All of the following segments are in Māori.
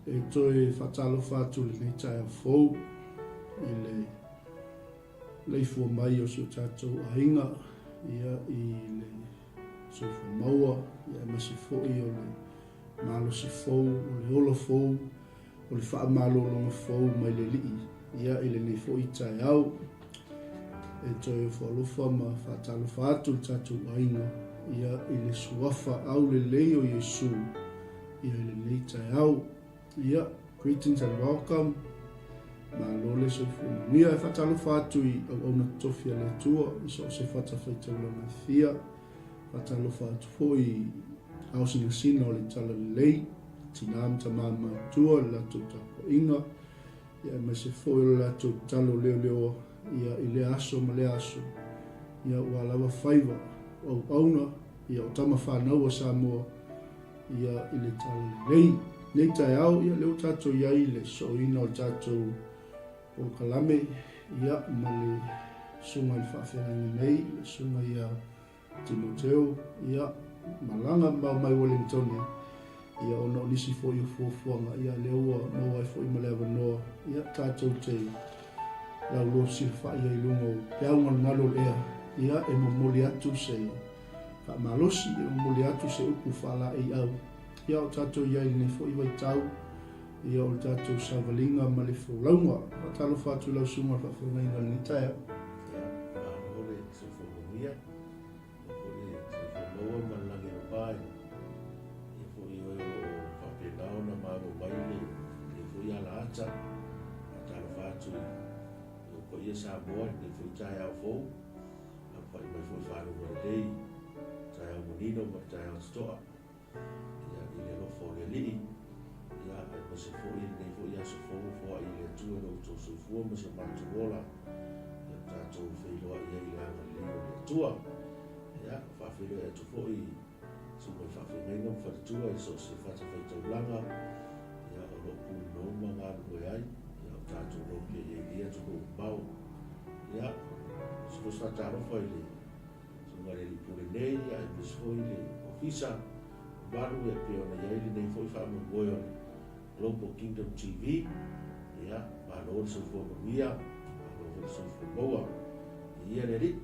e toi whatalofa atu le nei tai a fou i le leifua mai o sio tātou ainga ia i le soifu maua ia masi fo'i o le malo si fou o le ola fou o le wha malolonga fou mai le lii ia i le nei fo'i tai au e toi whalofa ma whatalofa atu le tātou ainga ia i le suafa au le lei o Yesu ia i le nei tai au ia greetings and welcome ma lole se funia e whatalofa atu i au na tofia le tua i so se whatawhaitaulanga fia whatalofa atu fo i au singa o le tala le lei tinam tamama tua le lato tako inga ia me se fo i le lato talo leo ia i le aso ma le aso ia ua lawa whaiva au auna ia o tama whanau a Samoa ia i le tala le lei nei tai au ia leo tatou iai le soina o tatou o kalame ia ma le sunga i whaafenanga nei le sunga ia Timo ia malanga mau mai Wellington ia ona o nisi fo i fuafuanga ia leo mau ai fo i malewa noa ia tatou te lau lo silfa ia i lungo peaunga ngalo lea ia e mamoli atu se whaamalosi e mamoli atu se upu whala ei au ia o tatou iai nei fo i waitau ia o tatou savalinga ma le folaunga watalofa atu lau sunga whawhungaina ni taia ole se fomia ole se fomoa malangi o pai e fo i o whapelao na mago baile e fo i ala ata watalofa atu o ko ia Samoa e fo i tai au fo a pai mai fo i wharu wa lei tai au monino ma tai au stoa ia i le lofo le lii ia e ma se fo i nei fo i aso fo i le tua no to so fo ma se matuola ia tatou whailoa ia i langa le lio le tua ia whawhilo e tu fo i so mai whawhingaina whatutua i so se whatawhaitaulanga ia o lopu no mga koe ai ia o tatou roke e ia tu no mau ia so sa tarofa i le so ngare li pure nei ia e mis fo i le ofisa baru e peona ia ili nei fo i whaamagoe o Global Kingdom TV, ia, malo se fo mia, malo se fo boa. Ia le ri.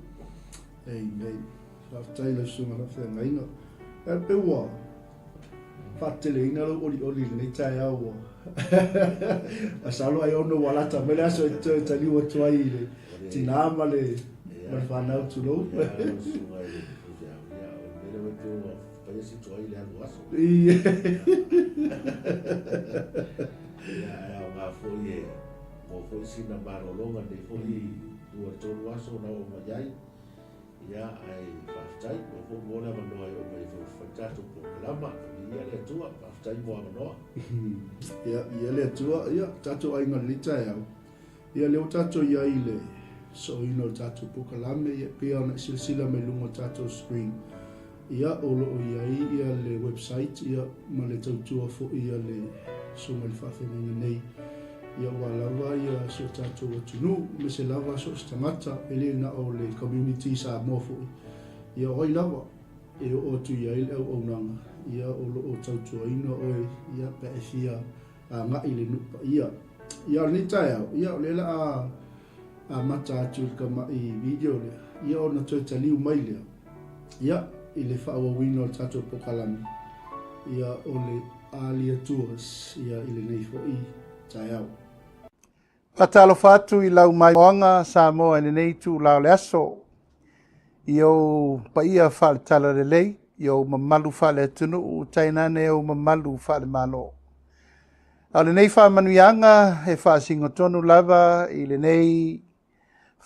Amen. Whaftaila sunga na whengainga. E peua. Whatele ina lo oli nei tai au. Asalo ai ono walata mele aso e taliwa tuai le. Tinama le. Man whanau tu lo. Ia, sunga i le. Ia, mele me tu pai si tuai le anu aso. Ia. Ia, au ngā foi e, mo foi sina marolonga nei foi tua tonu aso na o maiai. Ia, ai whaftai, mo foi mōna manoa o mai whaftato po kalama, ia le tua, whaftai mo manoa. Ia le tua, ia, tato ai ngalita e au. Ia leo tato ia i le so ino tato po kalame, ia pia ona silsila me lunga tato screen. Ia olo o ia le website ia ma le tautua fo ia le sunga le whawhenga nei ia walawa ia so tātou atunu me se lava so stangata ele na o le community sa mofo ia oi lava e o tu ia il au nanga ia olo o tautua ina oi ia pe fia a nga ile nupa ia ni taia ia le la a mata atu kama i video le ia ona totally mai le ia i le whaawawina o tatou pokalami ia o le alia tuas ia i le nei fo i tai au. Patalo fatu i lau mai moanga Samoa i nei tu lau le aso. Io paia whale tala le lei, io mamalu whale tunu u tainane o mamalu whale malo. Au le nei wha manuianga e wha singotonu lava i le nei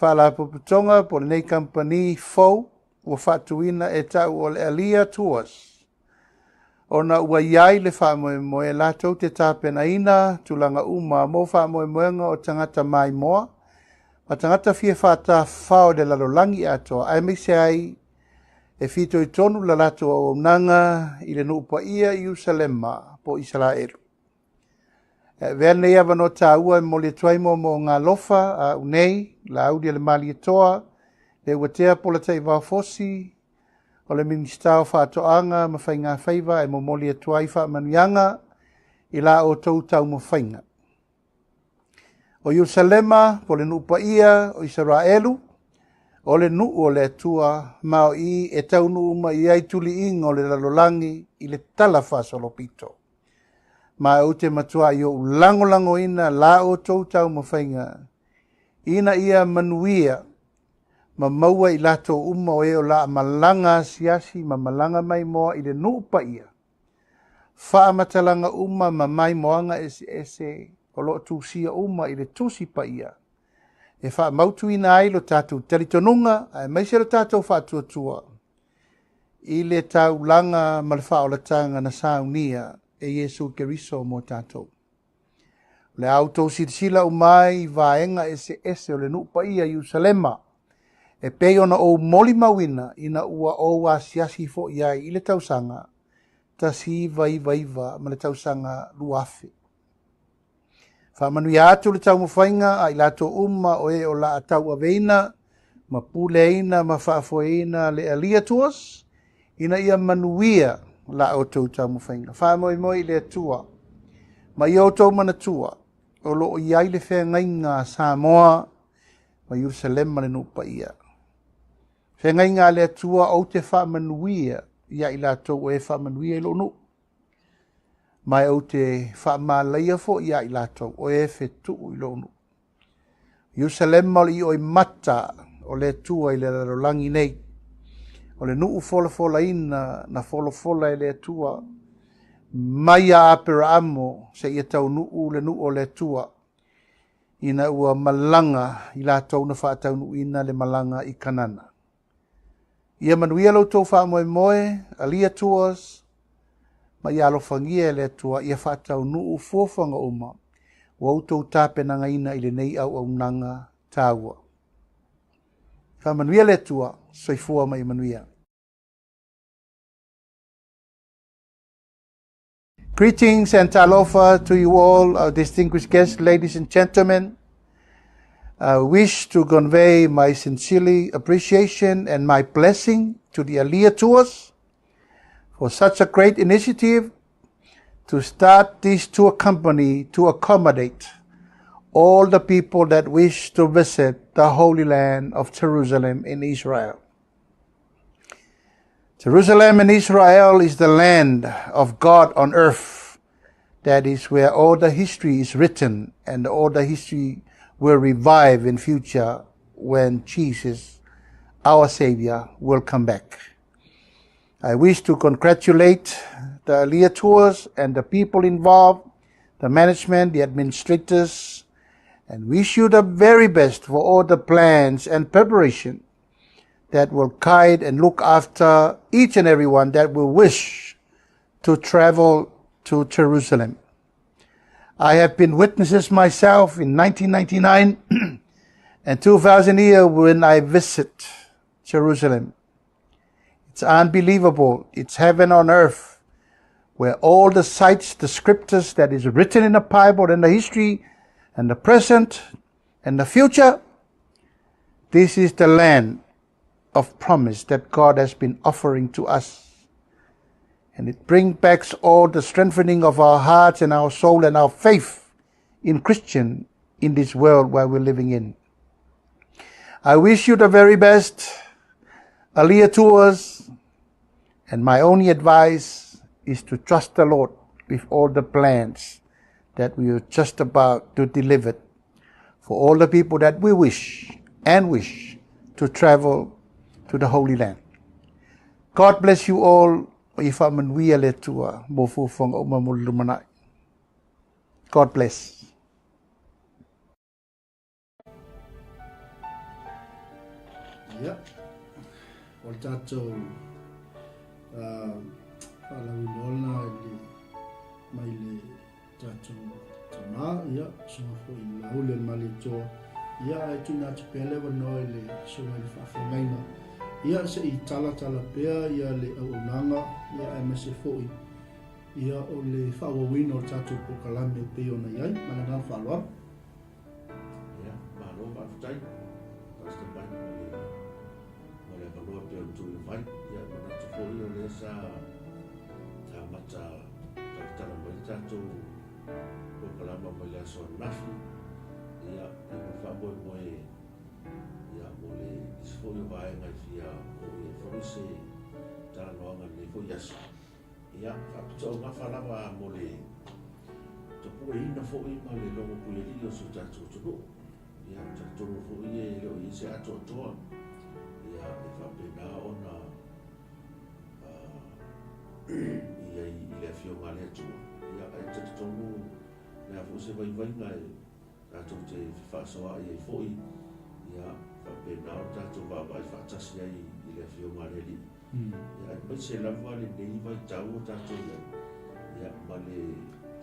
whala puputonga po le nei company fau ua whatuina e tau o le Alia Tours. Ona ua iai le whamoemoe lātou te tāpena ina, tulanga uma mo whamoemoenga o tangata mai moa, ma tangata fia whata whao de lalolangi atoa, ai me se ai e fito i tonu la lato o nanga i le nuupa ia i Usalema po Israelu. Vea nei awa no tā ua mo le tuaimo mo ngā lofa a unei, la audi le mali atoa, le watea po la tai fosi, o le ministao whaatoanga ma whai ngā whaiva e mo moli atuai wha manuianga, i la o tau tau mawhainga. O Yerusalema, po le nupa ia o Israelu, o le nuu o le atua, mao i e tau nuu ma i ai tuli inga o le lalolangi i le tala whasolopito. Ma o te matua i o lango ina la o tau tau mawhainga. Ina ia manuia, ma maua i lato uma o e o la malanga siasi, ma malanga mai moa i le nupa ia. Wha matalanga uma ma mai moanga ese o lo tusia uma i le tusi pa ia. E wha mautu ina ai lo tātou telitonunga, ai maise lo tātou wha tua. I le tau langa ma le wha o la tanga na saunia e Yesu Keriso mo tātou. Le auto sila umai vaenga ese o le nupa ia Yerusalema. E peo na o moli mawina ina ua o wa siasi fo iai i le tausanga. Ta si vaiva ma le tausanga luafe. Whamanu atu le tau mawhainga a i lato uma o e o la atau aveina, ma puleina, ma whaafoeina le alia tuas, ina ia manuia la o tau tau mawhainga. Whamoi le atua, ma i o tau mana tua, o lo iai le whengainga Samoa, ma Yerusalema le nupa ia. Whengainga le atua o te whamanuia, ia i lato o e whamanuia i lo nu. Mai o te whaamalaia fo ia i lato o e whetu i lo nu. Yerusalema i o i mata o le tua i le rarolangi nei. O le nuu fola ina na fola i le tua. Mai a apera amo se ia tau nuu le nuu o le tua. Ina ua malanga i lato na whaatau nuu ina le malanga i kanana. Ia manuia lo tau whaamoe alia tuas. Ma ia alofangia le tua ia whaatau nuu fofanga uma. Wa utou tape nanga ina i le nei au nanga tāua. Ka manuia le tua, soifua mai manuia. Greetings and talofa to you all, our distinguished guests, ladies and gentlemen. I wish to convey my sincerely appreciation and my blessing to the Aliyah tours for such a great initiative to start this tour company to accommodate all the people that wish to visit the Holy Land of Jerusalem in Israel. Jerusalem in Israel is the land of God on earth. That is where all the history is written and all the history will revive in future when Jesus, our Savior, will come back. I wish to congratulate the Aliyah tours and the people involved, the management, the administrators, and wish you the very best for all the plans and preparation that will guide and look after each and everyone that will wish to travel to Jerusalem. I have been witnesses myself in 1999 and 2000 year when I visit Jerusalem. It's unbelievable. It's heaven on earth, where all the sites, the scriptures that is written in the Bible and the history and the present and the future, this is the land of promise that God has been offering to us. And it brings back all the strengthening of our hearts and our soul and our faith in Christian in this world where we're living in. I wish you the very best, Aliyah tours, and my only advice is to trust the Lord with all the plans that we are just about to deliver for all the people that we wish to travel to the Holy Land. God bless you all. God bless. Yeah. O tātou whalaunona mai le tātou tamā, ia, songa fo i lau le mali toa. Ia ai tuna te pele wanoe le songa le whawhengaina. Ia se i tala pea, ia le auunanga, ia ai mese fo i. Ia o le whawawina o tātou pokalame peo na iai, mana ngā whaloa. Ia, mahalo, mafutai. Pasta pai, le valua pe o tui vai, ia mana te fo i o le sa ta mata, ta tala mai tātou o kalama mai le aso nafi ia e mo whamoe ia mo le isfoi o vaenga i fia o e whamise tānoanga ni fo yaso ia whapita o ngawhalawa mo le tapu e ina fo i ma le longo kuleri o so tātou tunu ia tātou fo i e leo i se ato toa ia e whapena ona ia i le fio ngale atua ia e tātou nea fo se vai ngai tātou te whaasoa i e fo i ia whapena o tātou wawai whaatasi ai i le fio ngale li ia e mai se lawa le nei vai tau o tātou ia ma le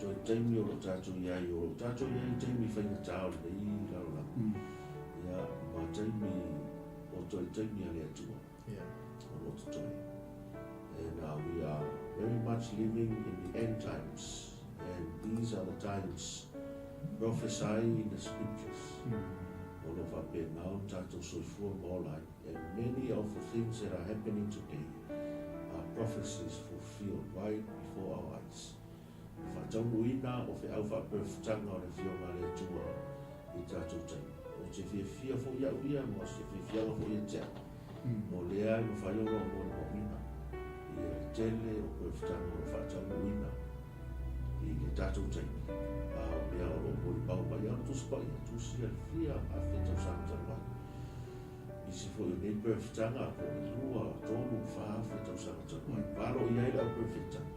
toi taimi o tātou iai o tātou iai taimi whainga tāo le nei laula ia ma taimi o toi taimi ale atua o loto toi. And we are very much living in the end times, and these are the times prophesying in the scriptures. All of our being now tato soifua molai, and many of the things that are happening today are prophecies fulfilled right before our eyes. Whataumuina o fe au whapewhitanga o le whionga le tua i tato tai. O te whiawhia fo ia uia, mo se whiawhia fo ia tea. Mo lea i mo whaioro mo le momina. I e tele o pewhitanga o whataumuina i le tato tai. O mea o mori pau mai anu tusi pai, tusi al whia a whetau samata mai. I si fo i nei pewhitanga o i lua tonu wha whetau samata mai. Paro i aira o pewhitanga.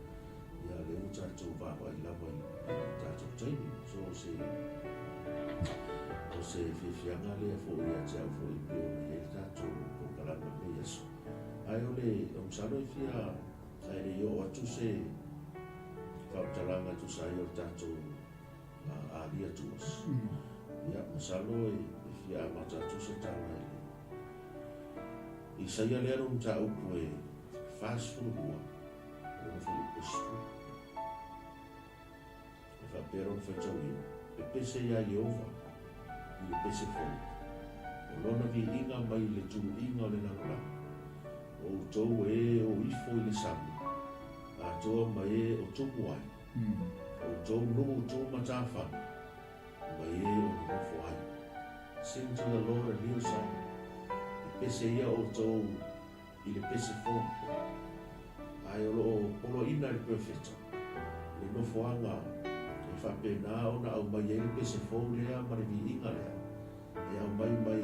Ia le o tātou wāwa i lawa i tātou taimi. So o se whiwhianga lea fo i a tau fo i peo me e tātou o kalama me Yesu. Ai o le o msalo i whia ai le o atu se whautalanga tu sa i o tātou a lia tuas. Ia msalo i whia a ma tātou se tāna i le. I saia lea ro mta upu e fast food hua. O fo i posku. Pero no fue chauín, e pese ia Iova, i le pese fo. O lona vi inga mai le tū inga o le nangala. O tau e o ifo i le sami. A toa mai e o tumu ai. O tau numu tū matawhana. Mai e o nufo ai. Sing to the Lord a new song. I pese ia o tau i le pese fo. Ai o lo polo ina le perfecta. Le nufo anga whapena o na au mai e pese fōu lea ma le vi inga lea. E au mai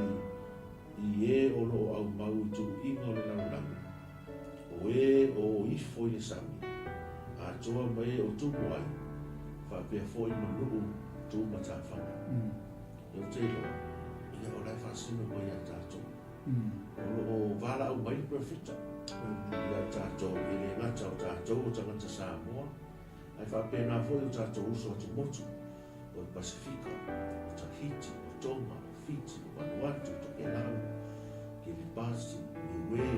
i e o lo au mau tu inga o le laulanga. O e o ifo i le sami. A toa mai o tumu ai. Whapea fōu i manuu tu matawhana. E o te loa. Ia o lai whasino mai a tātou. O wala au mai perfecta. Ia tātou e le ngata o tātou o tangata Samoa. Ai whapena foi o tātou uso atu motu o Pasifika, o Tahiti, o Tonga, o Fiji, o Vanuatu, o Tokelau, Kiribati, Niue,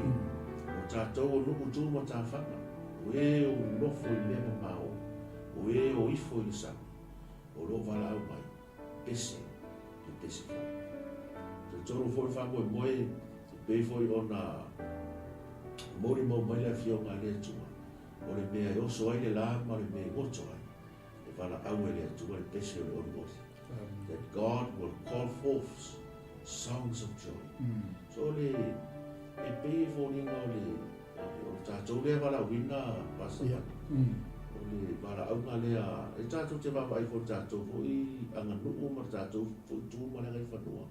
o tātou o nuku tūma tāwhana, o e o nofo i mea mao, o e o ifo i sami, o lo wala au mai, pese, i pese foi. Te toro foi whamoe moe, te pei foi o na mori mo mai la fionga le tua. O le mea e oso ai le la ma le mea ngoto ai. E wala au e le atua le pese o le onosi. That God will call forth songs of joy. So le e pei fōninga o tātou lea wala wina pasama. O le wala au ngā lea, e tātou te wawa ai fō tātou fō i anga nuku ma tātou fō i tū ma ngai whanua.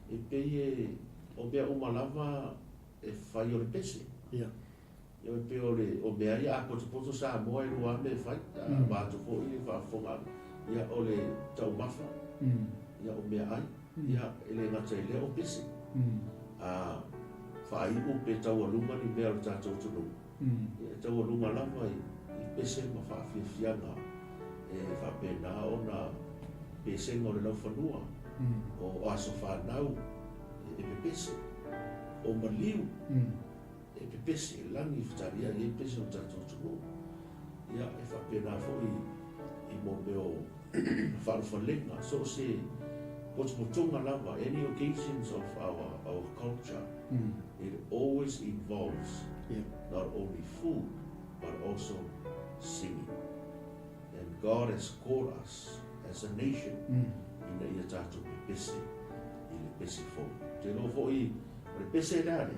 E pei e o mea umalava e whai o le pese. Ia me peo le o mea ia a poto sa moa i rua me whai mātu fo i whaafonga ia o le tau mawha ia o mea ai ia ele ngata i lea o pese a whai upe tau alunga ni mea o tātou tunu ia tau alunga lama i pese ma whaafia e whapena o na pese ngore lau whanua o aso whanau e me pese o maliu e pese langi fitaria e pese o tātou tunu. Ia e whapena fo i mo meo wharuwhalenga. So se potunga lava, any occasions of our culture, it always involves not only food, but also singing. And God has called us as a nation. Ina ia tātou me pese, I le pese fo. Te lo fo I, o le pese rare.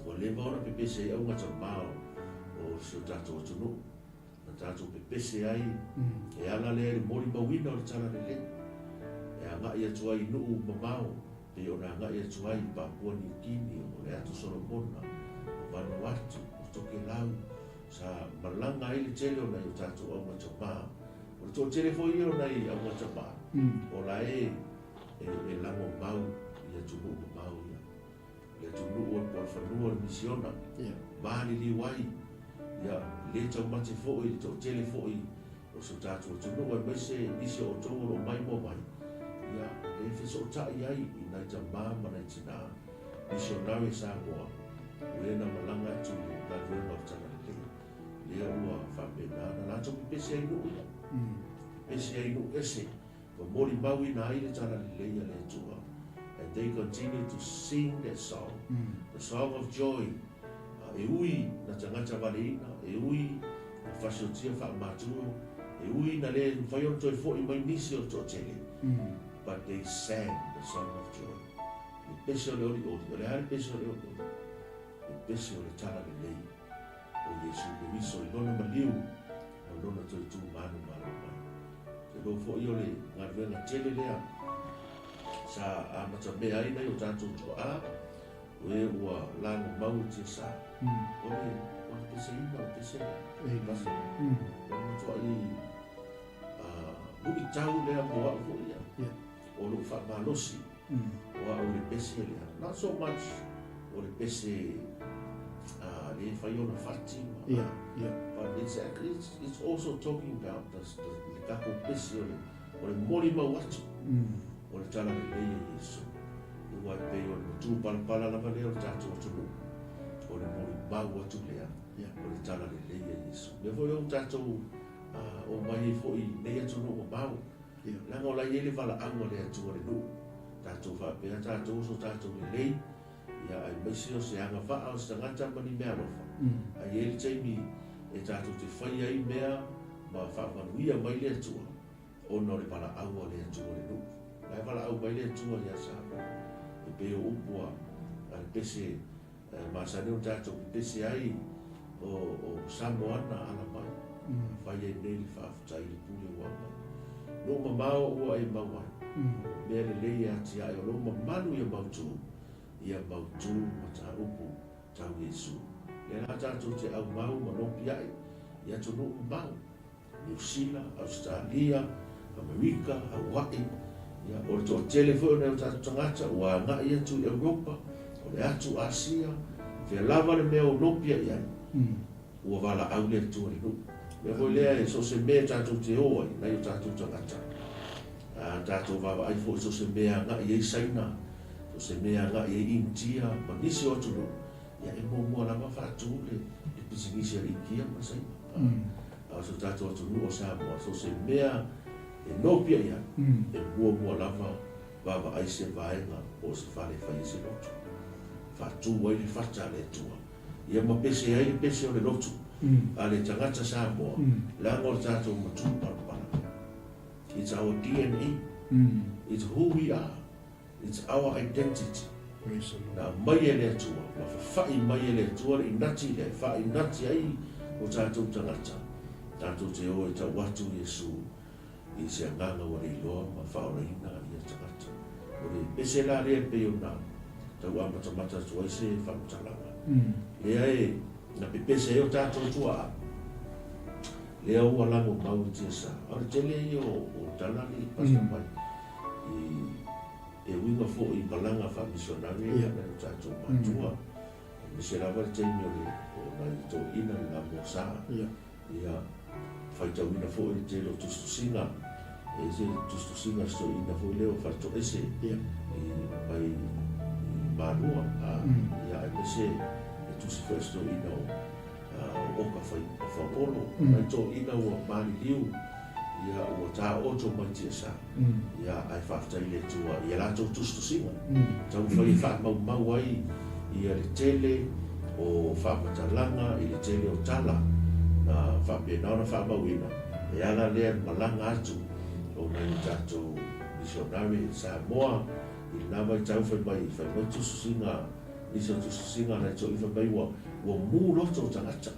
O le maona pe pese au ngata mao, o si o tātou atunu. Na tātou pe pese ai, e ala le le mori mawina o le tala le le. E anga ia tuai nuu mamao, pe o na anga ia tuai Papua New Guinea, o le atu Solomona, o Vanuatu, o Tokelau, sa malanga ai le tele o na i o tātou au ngata mao. O tō tere fo i o nei au ngata mā. O la e lango mau, ia tunu o mau ia. Ia tunu o por whanua o misiona. Māni li wai. Ia le tau mate fo i, tō tere fo i. O so tātou tunu o mai se isi o tōngo o mai mo mai. Ia le fiso o tai ai i nai ta mā mana i tina. Misionare sa ngoa. Uena malanga tu na ruenga o tana le. Lea ua whapena na lato pipese ai nuu ia. Ese ai no ese, o mori maui na aire tana leia le tua. And they continue to sing that song, the song of joy. E ui na tangata waleina, e ui na whasiotia whaamatua, e ui na le whaion toi fo I mai nisi o tō tele. But they sang the song of joy. Le pese o le ori ori, o le hare pese o le ori ori. Le pese o le tala le lei. O Yesu le wiso I lona maliu, o lona toi tu manu manu mai. Te lo fo I o le ngarwenga tele lea. Sa a mata mea ina I o tātou tua a, o e ua lango mau tia sa. O le pese ina o pese lea. E pase. O le tua I ui tau lea moa o fo ia. O lo whamalosi. O a o le pese lea. Not so much o le pese le whaiona whatima. But it's also talking about the kako pese o le mori mau atu. O le tala le leia Yesu. Ua e pei o le tū palapala lava lea o le tātou atunu. O le mori mau atu lea. O le tala le leia Yesu. Le foi o tātou o mai e foi nei atunu o mau. Langa o la iele wala anga le atu o le nu. Tātou whapea tātou so tātou le lei. Ia ai maisi o se anga wha o se tangata mani mea rofa. Ai ele teimi e tātou te whai ai mea ma whamanuia mai le atua. Ono le pala aua le atua le nu. Lai pala au mai le atua ia sāpa. E peo upua al pese masane o tātou pese ai o Samoana ala mai. Whai ai nei li whaafutai li pule ua mai. No mamao ua e mawai. Mea le lei ati ai o lo mamanu ia mautu. Ia mautu ma tā upu tau Yesu. Le la tātou te au mau manopi ai. Ia tonu mau. New Zealand, Australia, Amerika, Hawaii. Ia o to telefone o tātou tangata. Ua nga ia tu Europa. O le atu Asia. Fia lava le mea o nopi ai ai. Ua wala au le tu le nu. Le hoi lea e so se mea tātou te oa i. Nai o tātou tangata. Tātou wawa ai fo so se mea nga i ei saina. Se mea nga e intia ma nisi o tunu ia e mua lama whaatu le e pisinisi a ikia ma sai so tātou tunu o Samoa so se mea e nopia ia e mua lama wawa ai se vaenga o se whale whai se lotu whaatu wai le whata le tua ia ma pese ai le pese o le lotu a le tangata Samoa lango le tātou matu parapara. It's our DNA. It's who we are. It's our identity. Na mai ele atua, ma whai mai ele atua I nati le, whai nati ai o tātou tangata. Tātou te oe ta watu Yesu, I se anganga o rei loa, ma whaoreina I a tangata. O re pese la rea peo nā, tau amata tua se whamutalanga. Lea e, na pepese e o tātou tua a. Lea ua lango mau tia sa. Ara tele I o talani pasta mai. E winga fo I palanga fa misionari na tātou matua. Me se lava le teimi o nai tō ina la mosa. Ia whaita wina fo I te lo tustusinga. E se tustusinga sto ina fo leo whaito ese. I mai marua. Ia e me se e tusi sto ina o oka whaipolo. Nai tō ina o mani liu. Ia ua tā oto mai tia sa. Ia ai whaftai le tua. Ia lātou tustusinga. Tau whai whaamau ai. Ia le tele o whamatalanga. I le tele o tala. Na whapenau na whaamau ina. e ala lea malanga atu o mai tātou misionari Samoa i lava i tau whai mai tususinga nisa tususinga na tau i whai mai wa mū loto tangata.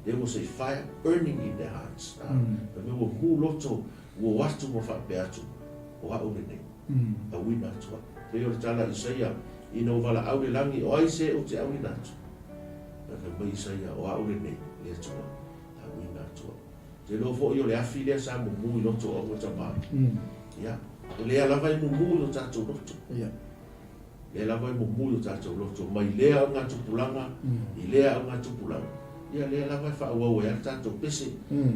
There was a fire burning in their hearts. Whai wa mū loto wa watu mo whape atu o hao nene a wina atua. Peo le tala Isaia ina wala au le langi o aise o te au ina atu. Whai mai Isaia o hao nene le atua a wina atua. Te lo fo i o le afi lea sa mū i loto o tama. Ya. Lea lava i mū i o tātou loto. Le lava i mū i o tātou loto. Mai lea o ngā tupulanga, i lea o ngā tupulanga. Ia lea lava i whaawau e ar tātou pese.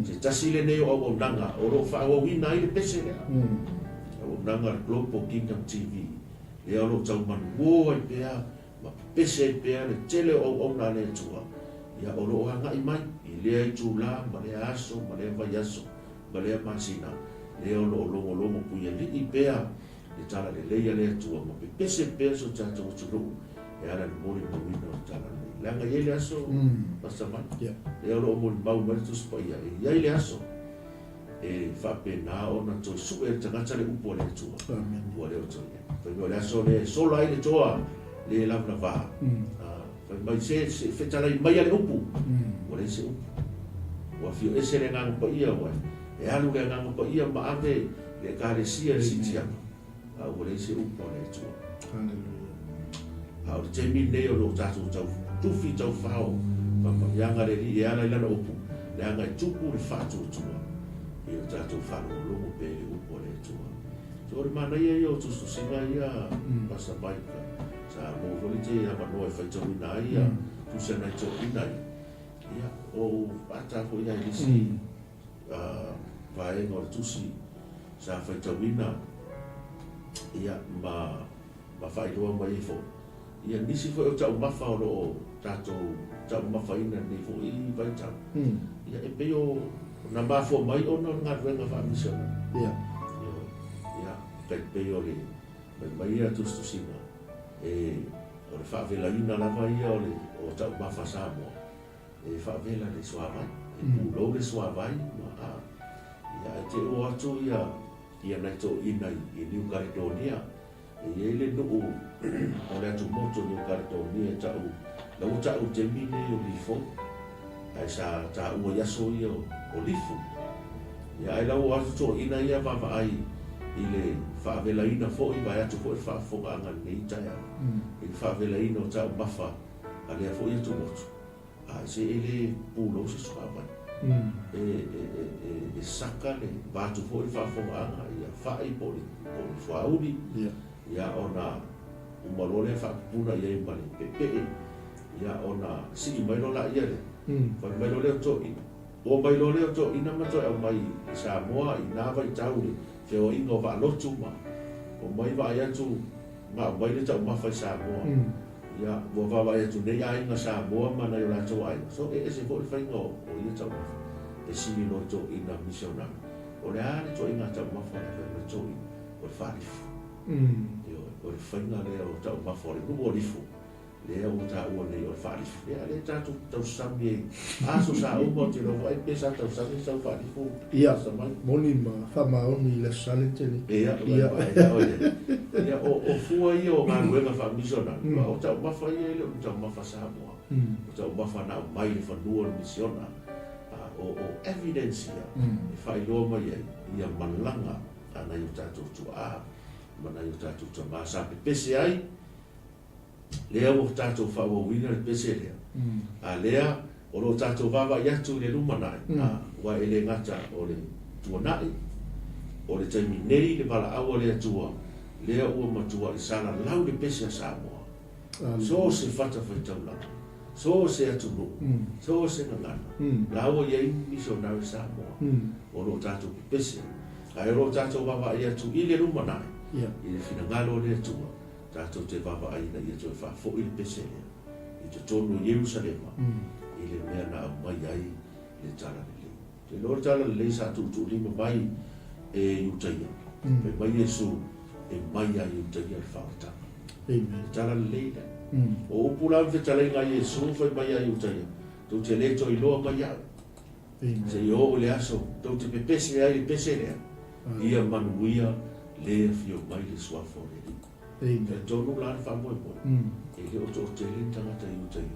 Te tasi le neo au au nanga, o ro whaawau ina i le pese lea. Au nanga le Global Kingdom TV. Lea o ro tau manu woa i pea, ma pese i pea, le tele o au nā le tua. Ia o ro hanga i mai, i lea i tūla, ma lea aso, ma lea vai aso, ma lea masina. Lea o longo longo puia li i pea, le tala le leia le atua, ma pe pese pea so tātou turu, e ala le mori mawina o tala le. Langa ie le aso, pasta mai. Lea o mori mau maritus pa ia, e iai le aso, e whape nā o na toi su e tangata le upo le atua. Ua le o toi. Whaimau le aso le sola i le toa, le lavna vaha. Whaimau se whetala i mai ale upu, ua le se upu. Ua fio ese le ngang pa ia wai. E alu le ngang pa ia ma ave le kare sia le sitiama. Ua le se upu le atua. Au le temi neo lo tātou tau tufi tau whao. Yanga le li e ala i lana upu. Le anga i tupu le whātou tua. E o tātou whalo longo pe le upu le atua. So le mana ia i o tustu singa ia pasa baika. Sa mo foli te ia manoa e whaitau ina ia. Tusena i tau ina ia. Ia o ata ko ia i lisi. Vae ngore tusi. Sa whaitau ina. Ia ma whailoa mai fo. Ia nisi fo e o tau mafa o lo tātou tau mafa ina ni fo i vai tau. Ia e peo na mafo mai o no ngā ruenga whaamisana. Ia kai peo le mai ia tustu singa. E o le whaavela ina lava ia o tau mafa Samoa. E whaavela le suavai. E pulo le suavai. Ia e te o atu ia nei tō ina i New Caledonia. E ele nuu o le atu moto New Caledonia e tau lau tau te mine o lifo. Ai sa ta ua yaso ia o lifu. Ia ai lau atu tō ina ia wawa ai i le whaavela ina fo i vai atu fo i whaafonga anga nei taia. I le whaavela ina o tau mafa a lea fo i atu moto. Ai se ele pulo se suavai. E saka le vātu fo i whaafonga anga ia whaai poli whauri. Ia ona umalole whaapuna ia i mani pepe. Ia ona si i mailo la ia le. Whai mailo leo tō ina. O mailo leo tō ina mato au mai i Samoa i nāwa i tauri. Whio inga o whaalotu ma. O mai wa ai atu ma mai le tau mawhai Samoa. Ia ua wawa ai atu nei a inga Samoa mana i o lato ai. So e se fo i whainga o ia tau mawhai. E sini no tō ina misionari. O le aare tō inga tau mawhai le tō ina. O le whaarifu. O le whainga lea o tau mawhai le nuo rifu. Lea o ta ua nei o le whaarifu. Lea le tātou tau sami e aso sa uma o te roa e pesa tau sami tau whaarifu. Ia, moni ma whamaoni le sale tele. Ia, o fua ia o ngā ruenga whaamisona. O tau mawhai e le o tau mawhai Samoa. O tau mawhai nao mai le whanua le misiona. O evidence ia. E whailoa mai e ia malanga ana i o tātou tua a. Mana i o tātou tua maa sa pese ai. Lea o tātou whawawina le pese lea. A lea, o lo tātou wawa i atu le lumanai. Wa e le ngata o le tuanai. O le taimi nei le wala awa le atua. Lea ua matua i sala lau le pese a Samoa. So se whata whaitaulanga. So se atu no. So se ngangana. Lau i ei misionari Samoa. O lo tātou pese. Ai o lo tātou wawa i atu i le lumanai. I le finangalo le atua. Tātou te wawa aina i atu e whafo i le pese lea. I te tonu Jerusalema. I le mea na mai ai le tala le lei. Te lor tala le lei sa tu lima mai e Iutaia. Pe mai Jesu e mai ai Iutaia le whaotanga. Le tala le lei le. O upula me tala inga Jesu fai mai ai Iutaia. Tu te leto i loa mai au. Se i o le aso, tau te pepese ai le pese lea. Ia manuia le fio mai le suafo le li. Te tonu la le whamoe moe. E le o to te lin tangata i utai.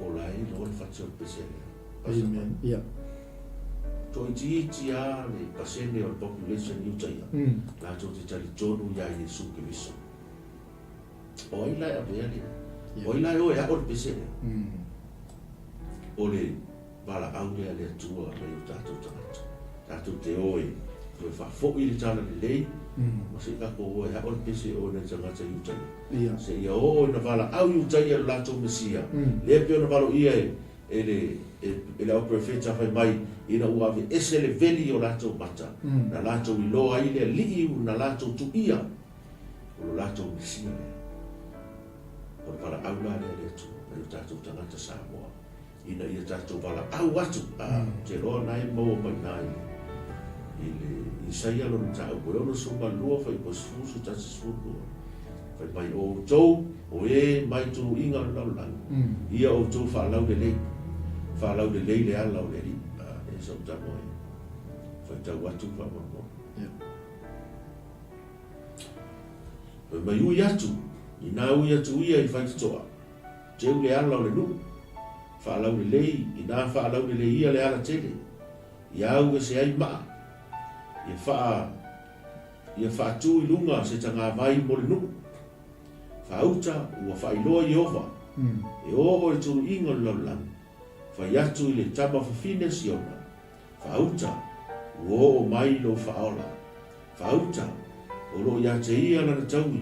O lai lo le whatio le pese lea. Amen. Yeah. To iti a le pasene o le population i utai. La to te tali tonu ia Yesu ke viso. O ai lai a vea le. O ai lai o ea o le pese lea. O le wala au lea le atua le o tātou tangata. Tātou te oe. Koe whafo i le tala le lei. Ma se kako oe ha ole pese o le tangata i utai. Se ia o na wala au i utai e lato mesia. Le peo na walo ia e le au profeta whai mai ina uawe ese le veli o lato mata. Na lato i loa i le li na lato tu ia. O lato mesia le. O le wala au la le tu. Ma i tātou tangata Samoa. Ina ia tātou wala au atu. Te roa nai mo mai nai. I saia lo ta o lo so ba lo fa i pos fusu ta su lo fa mai o tou o e mai tu inga la la ia o tou fa lau de lei le ala o le ri e so ta mo fa ta watu fa mo fa mai u ya tu i na u ya tu ia i fa toa te u le ala o le nu fa lau de lei i na fa lau de lei ia le ala tele ia u se ai ma ia wha tu i lunga se tanga vai mo le nuku. Wha uta ua wha iloa i ova. E o e turu inga laulang. Wha iatu i le tama whawhine siona. Wha uta ua o mai lo wha aola. Wha uta o lo ia te ia na taui.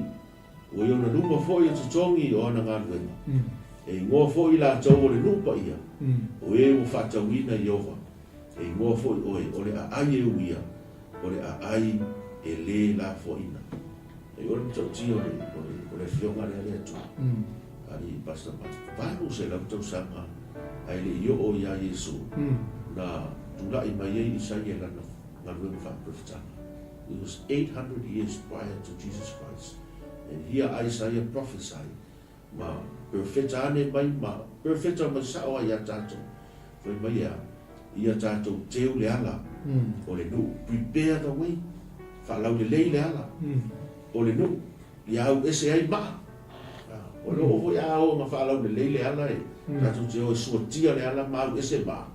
Ua iona lunga fo i tutongi o ana ngā ruenga. E ngoa fo i la tau o le nupa ia. O e o wha tauina i ova. E ngoa fo i oe o le a ai e uia. O le a ai e le la foina. E ora tau ti o le fionga le atu. Ali basta ma. Bible se la tau sanga ai le io o ia Yesu. Na tula i mai i sai e la na runga fa profetana. It was 800 years prior to Jesus Christ. And here Isaiah prophesied. Ma profetane mai ma profeta ma sao ia tato. Foi mai ia tato teu le ala. O le nu, prepare the way. Whalau le lei le ala. O le nu, iau ese ai maa. O le ovo iau ma whalau le lei le ala e. Tatu te o e suatia le ala mau ese maa.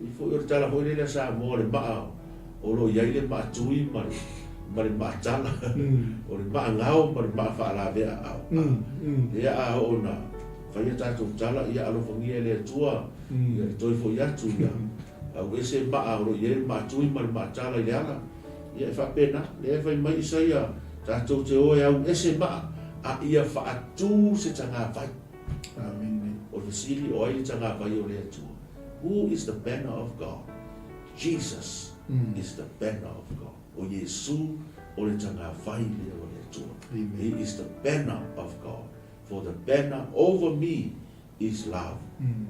I fo i tala hoi le sa mo le maa. O lo iai le maa tui ma le maa tala. O le maa ngao ma le maa whaala vea au. Lea a o na. Whaia tatu tala ia alofangia le atua. Ia le toi fo iatu ia. Au ese maa o ye ma tui ma tala le ala ia fa pena le fa mai saia tatou te o au ese maa a ia fa atu se tanga vai amen o le sili o ai tanga vai o le atu. Who is the banner of God? Jesus is the banner of God. O Yesu o le tanga vai le o le atu. He is the banner of God. For the banner over me is love,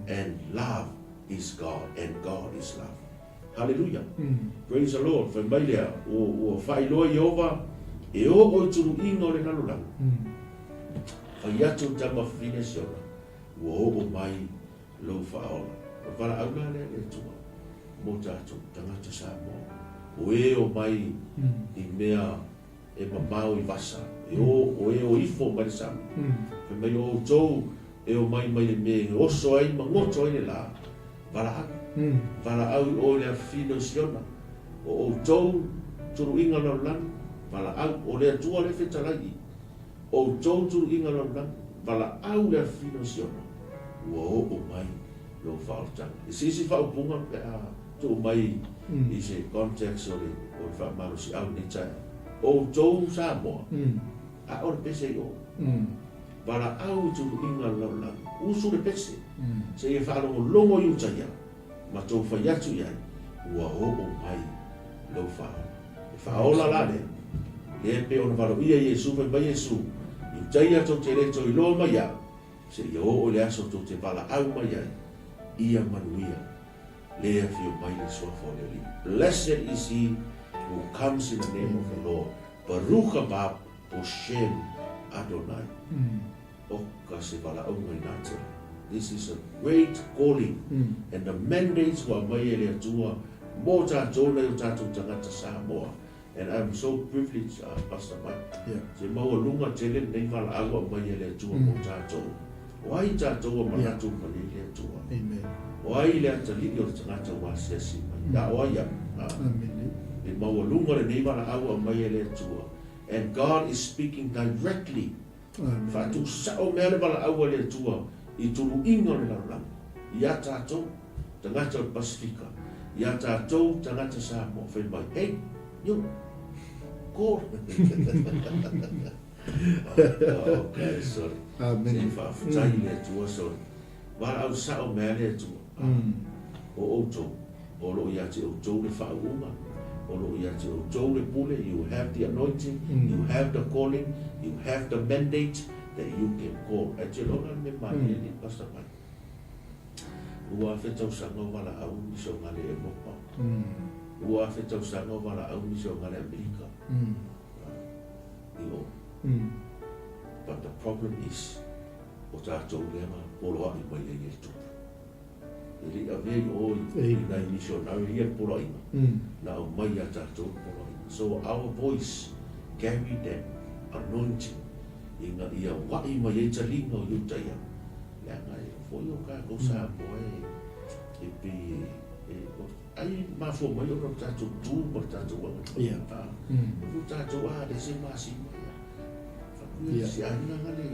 and love is God, and God is love. Hallelujah. Praise the Lord. For mai lea, o whailoi Jehova, e o turu inga o le nalulang. Whai atu tama whine siona, o mai lo whaola. O whala aula le tua, mo tātou tangata sa mo. O e o mai i mea e mamau i vasa. E o ifo mai sa. For mai o tau, e o mai me oso ai mangoto ai le la. Vala au o le fino siona o tou turu inga no lan vala au o le tua le fetalai o tou turu inga no lan vala au le fino siona o mai lo falta si fa punga a tu mai i se context o fa malu si au ni tai o tou sa mo a o pese o vala au turu inga no lan usu le pese se e fa longo yu tai ma tau whai atu iai, ua o mai lau whao. E whaola lane, e pe ona waro ia Yesu, vai mai Yesu, i tai ato te reto i loa mai au, se i o le aso to te wala au mai ai, ia manuia, lea fio mai le sua whaoleli. Blessed is he who comes in the name of the Lord, Baruch haba Hashem Adonai. O ka se wala au mai nātera. This is a great calling. And the mandates were mai ele atua mo tātou nei o tātou tangata Samoa. And I'm so privileged, Pastor Mike. Se maua tele nei wala awa mai ele atua mo tātou. Wai tātou o manatu mai ele atua. Amen. Wai le atali o tangata wasiasi mai. Ya wai ya. Amen. E maua le nei wala awa mai ele atua. And God is speaking directly. Fatu sao mea le wala awa le atua. I tulu inga le lalang. Ia tātou tangata o Pasifika. Ia tātou tangata Samoa. Whai mai, hey, you, call. Okay, sorry. Amen. Se whawhitai le atua, sorry. Wala au sao mea le atua. O oto. O lo ia te oto le whaunga. O lo ia te oto le pule. You have the anointing. You have the calling. You have the mandate. That you can call. E te lona me mai ni Pastor Mike. Ua whetau sanga wala au ni so ngale e mopa. Ua whetau sanga wala au ni so ngale Amerika. Io. But the problem is, o tātou lenga, polo api mai e tu. Ele a vei oi, nai missionary e polo inga. Na o mai a tātou polo inga. So our voice carry that anointing. Inga ia wai mai e talinga o iutaia. Leanga e foi o ka ko sa moe e pi ai ma fo mai o tātou tu mo tātou wanga. O tātou a le se masi mai. Si ana ngale.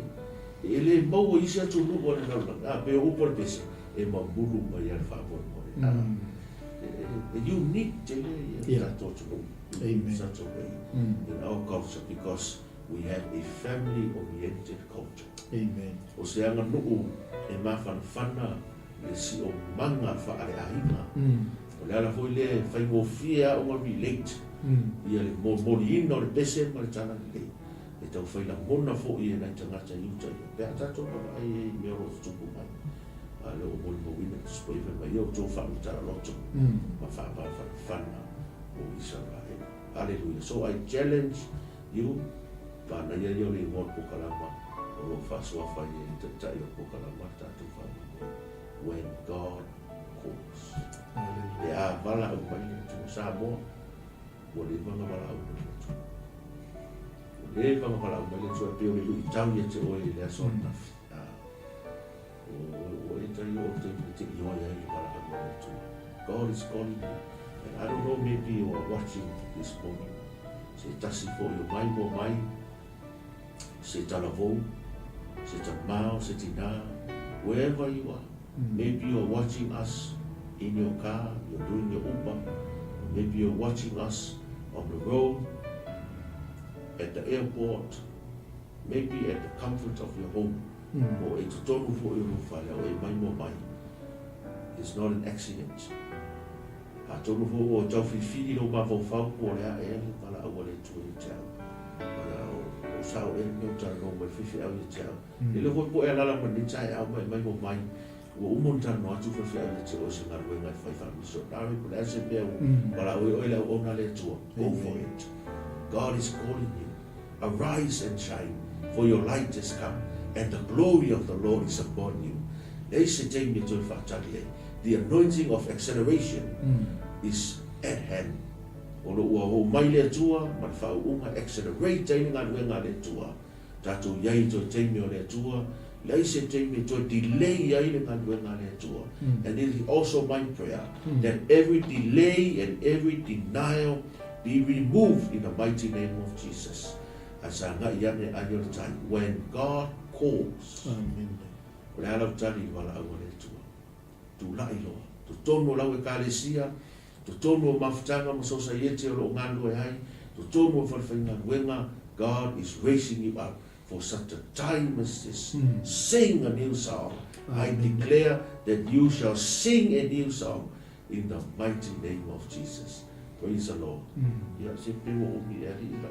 Ele mau i se atu lu o na a pe o por pese e ma bulu mai ar fa por mo. You need to tātou tu. Amen. Such a way in our culture because we have a family-oriented culture. Amen. O se anga nuu e mawhanawhana le si o manga whaare ahinga. O le ala hoi le whaingofia o ngā relate. Ia le mori ina o le pese ma le tana le. E tau whaila mona fo i e nai tangata iuta ia. Pea tātou pa ai e mea ro tupu mai. A le o mori mo wina tu spoiwe mai o tō whamitara loto. Ma whana o Israel. Hallelujah. So I challenge you Pana ia yo le ngor pukalama o faswa fa ye ta yo pukalama ta tu fa when God calls. Le a vala o mai tu Samoa o le vanga vala o le vanga vala o mai tu pe o le tau ye te o le so na o e ta yo te yo ya i vala o tu. God is calling you and I don't know maybe you are watching this morning. Se tasi fo yo mai mo mai se talavou, se tamau, se tina, wherever you are. Maybe you're watching us in your car, you're doing your Uber. Maybe you're watching us on the road, at the airport, maybe at the comfort of your home. Or e tonu fo i rufale o e mai mo mai. It's not an accident. A tonu fo o tau whiwhiri no ma fo whau po rea e le pala awa le tui tau. Sao e no tara no mai fifi au i tau. E le hoi po e alala mani tai au mai mai mo mai. Ua umonta no atu fifi au i tau o se ngaru e ngai whai miso. Nari po le ase mea wala oi le ona le tua. Go for it. God is calling you. Arise and shine, for your light has come, and the glory of the Lord is upon you. Nei se teimi toi whatari e. The anointing of acceleration is at hand. O lo ua ho mai le tua, man whau unga accelerate teini ngā ruenga le tua. Tātou iai toi teimi o le tua, lei se teimi toi delay iai le ngā ruenga le tua. And it is also my prayer that every delay and every denial be removed in the mighty name of Jesus. Asa ngā iane ayo time when God calls. Amen. O le alau tali wala au le tua. Tu lai loa, tu tono lau e kālesia, tu tonu o mafutanga mo society o lo ngalo e hai, tu tonu o whalwhainga ruenga. God is raising you up for such a time as this. Sing a new song. I declare that you shall sing a new song in the mighty name of Jesus. Praise the Lord. Ya sempre mo umi eri ila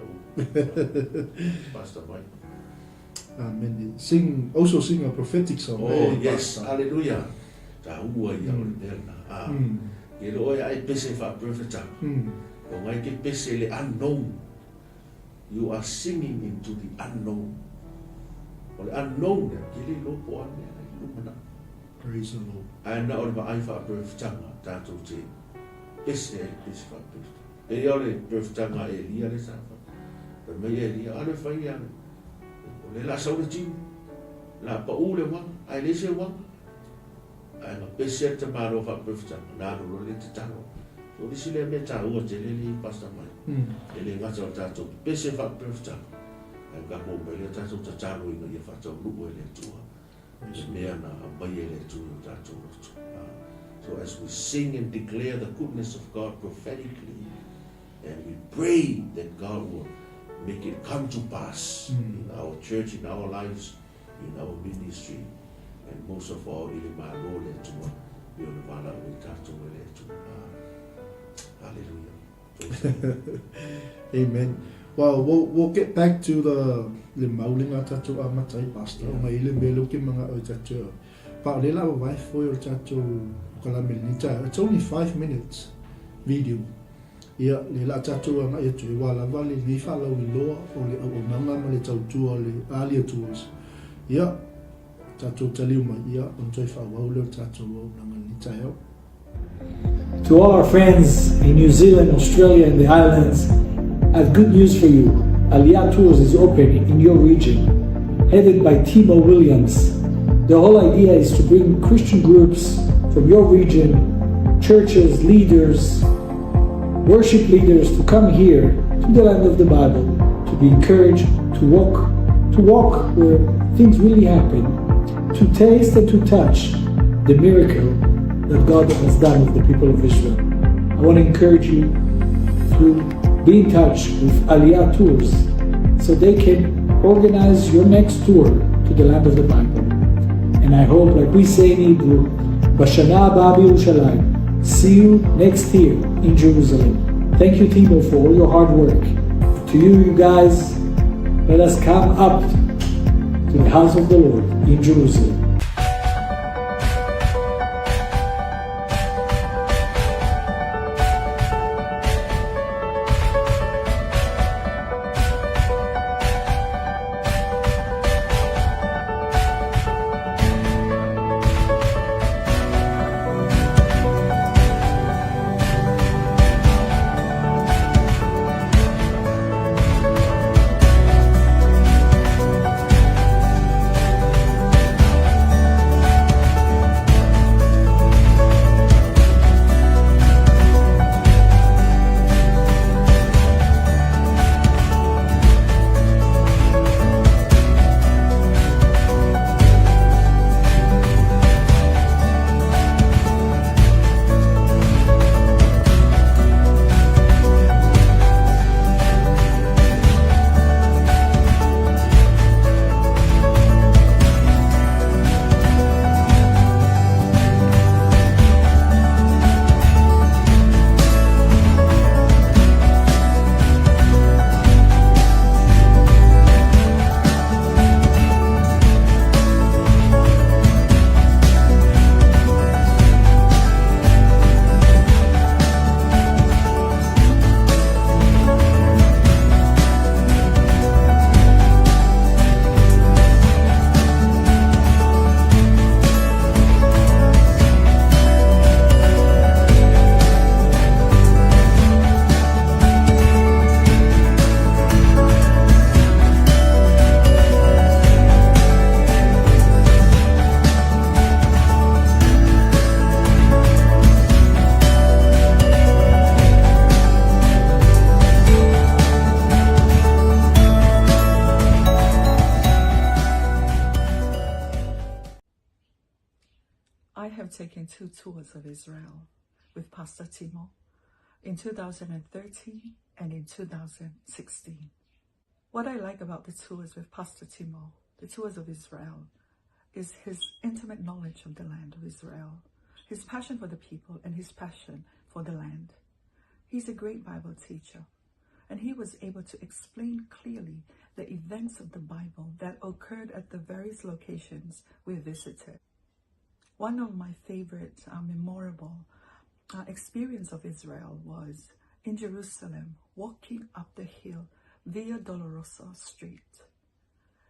Pastor Mike. Amen. Also sing a prophetic song. Oh yes, hallelujah. Ta ua ia o le tena. Ke lo ia e pese fa profeta. O ngai ke pese le unknown. You are singing into the unknown. O le unknown ke le lo po ane lumana. Praise the Lord. Ana o le mai whaapirewhitanga tātou te pese whaapirewhitanga. E o le pirewhitanga e lia le safa. Pe mei e lia ane whai ane. O le la saure tiu. La pa u le wanga. Ai le se wanga. Ai nga pese te maro whaapirewhitanga. Nāno lo le te talo. So lisi le me tā ua te lele I pasta mai. E le ngata o tātou pese whaapirewhitanga. Ai ka mō me le tātou ta talo inga ia whatau lupo e le tua. E mea na mai e le tua o tātou roto. So as we sing and declare the goodness of God prophetically, and we pray that God will make it come to pass in our church, in our lives, in our ministry, and most of all, in my Lord, hallelujah. Amen. Well, we'll get back to the maulinga tatu amatai pastor. O mai le melo ki mga o tatu. Pa le la vai foi o tatu kalaminita. It's only 5 minutes video. Ia le la tatu anga ia tu wala vale ni fala o loa o le o nanga ma le tautu o le alia tours. Ia tatu taliu mai ia on toi fa wa le tatu o nanga ni tayo. To all our friends in New Zealand, Australia and the islands, I have good news for you. Aliyah Tours is open in your region, headed by Timo Williams. The whole idea is to bring Christian groups from your region, churches, leaders, worship leaders to come here to the land of the Bible, to be encouraged, to walk where things really happen, to taste and to touch the miracle that God has done with the people of Israel. I want to encourage you to be in touch with Aliyah Tours so they can organize your next tour to the land of the Bible. And I hope, like we say in Hebrew, Bashana Haba B'Yerushalayim. See you next year in Jerusalem. Thank you, Timo, for all your hard work. To you guys, let us come up to the house of the Lord in Jerusalem. I have taken 2 tours of Israel with Pastor Timo in 2013 and in 2016. What I like about the tours with Pastor Timo, the tours of Israel, is his intimate knowledge of the land of Israel, his passion for the people and his passion for the land. He's a great Bible teacher, and he was able to explain clearly the events of the Bible that occurred at the various locations we visited. One of my favorite memorable experience of Israel was in Jerusalem, walking up the hill, Via Dolorosa Street,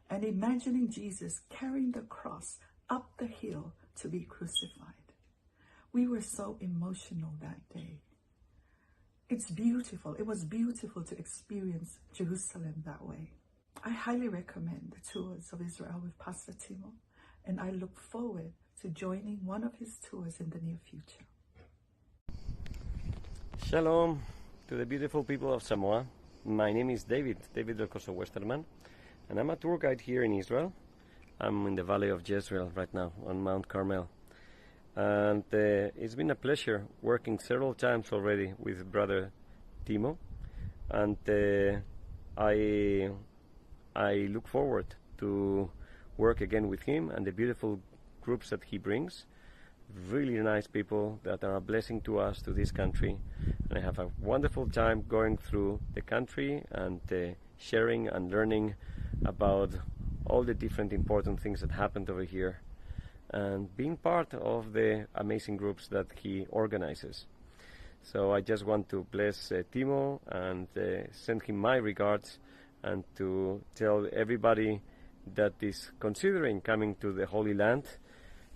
and imagining Jesus carrying the cross up the hill to be crucified. We were so emotional that day. It's beautiful. It was beautiful to experience Jerusalem that way. I highly recommend the tours of Israel with Pastor Timo, and I look forward to joining one of his tours in the near future. Shalom to the beautiful people of Samoa. My name is David 𝗗𝗚𝗦𝗖𝗟𝗔𝗜𝗠𝗚, and I'm a tour guide here in Israel. I'm in the Valley of Jezreel right now on Mount Carmel. And it's been a pleasure working several times already with Brother Timo, and I look forward to work again with him and the beautiful groups that he brings. Really nice people that are a blessing to us, to this country, and I have a wonderful time going through the country and sharing and learning about all the different important things that happened over here, and being part of the amazing groups that he organizes. So I just want to bless Timo and send him my regards, and to tell everybody that is considering coming to the Holy Land,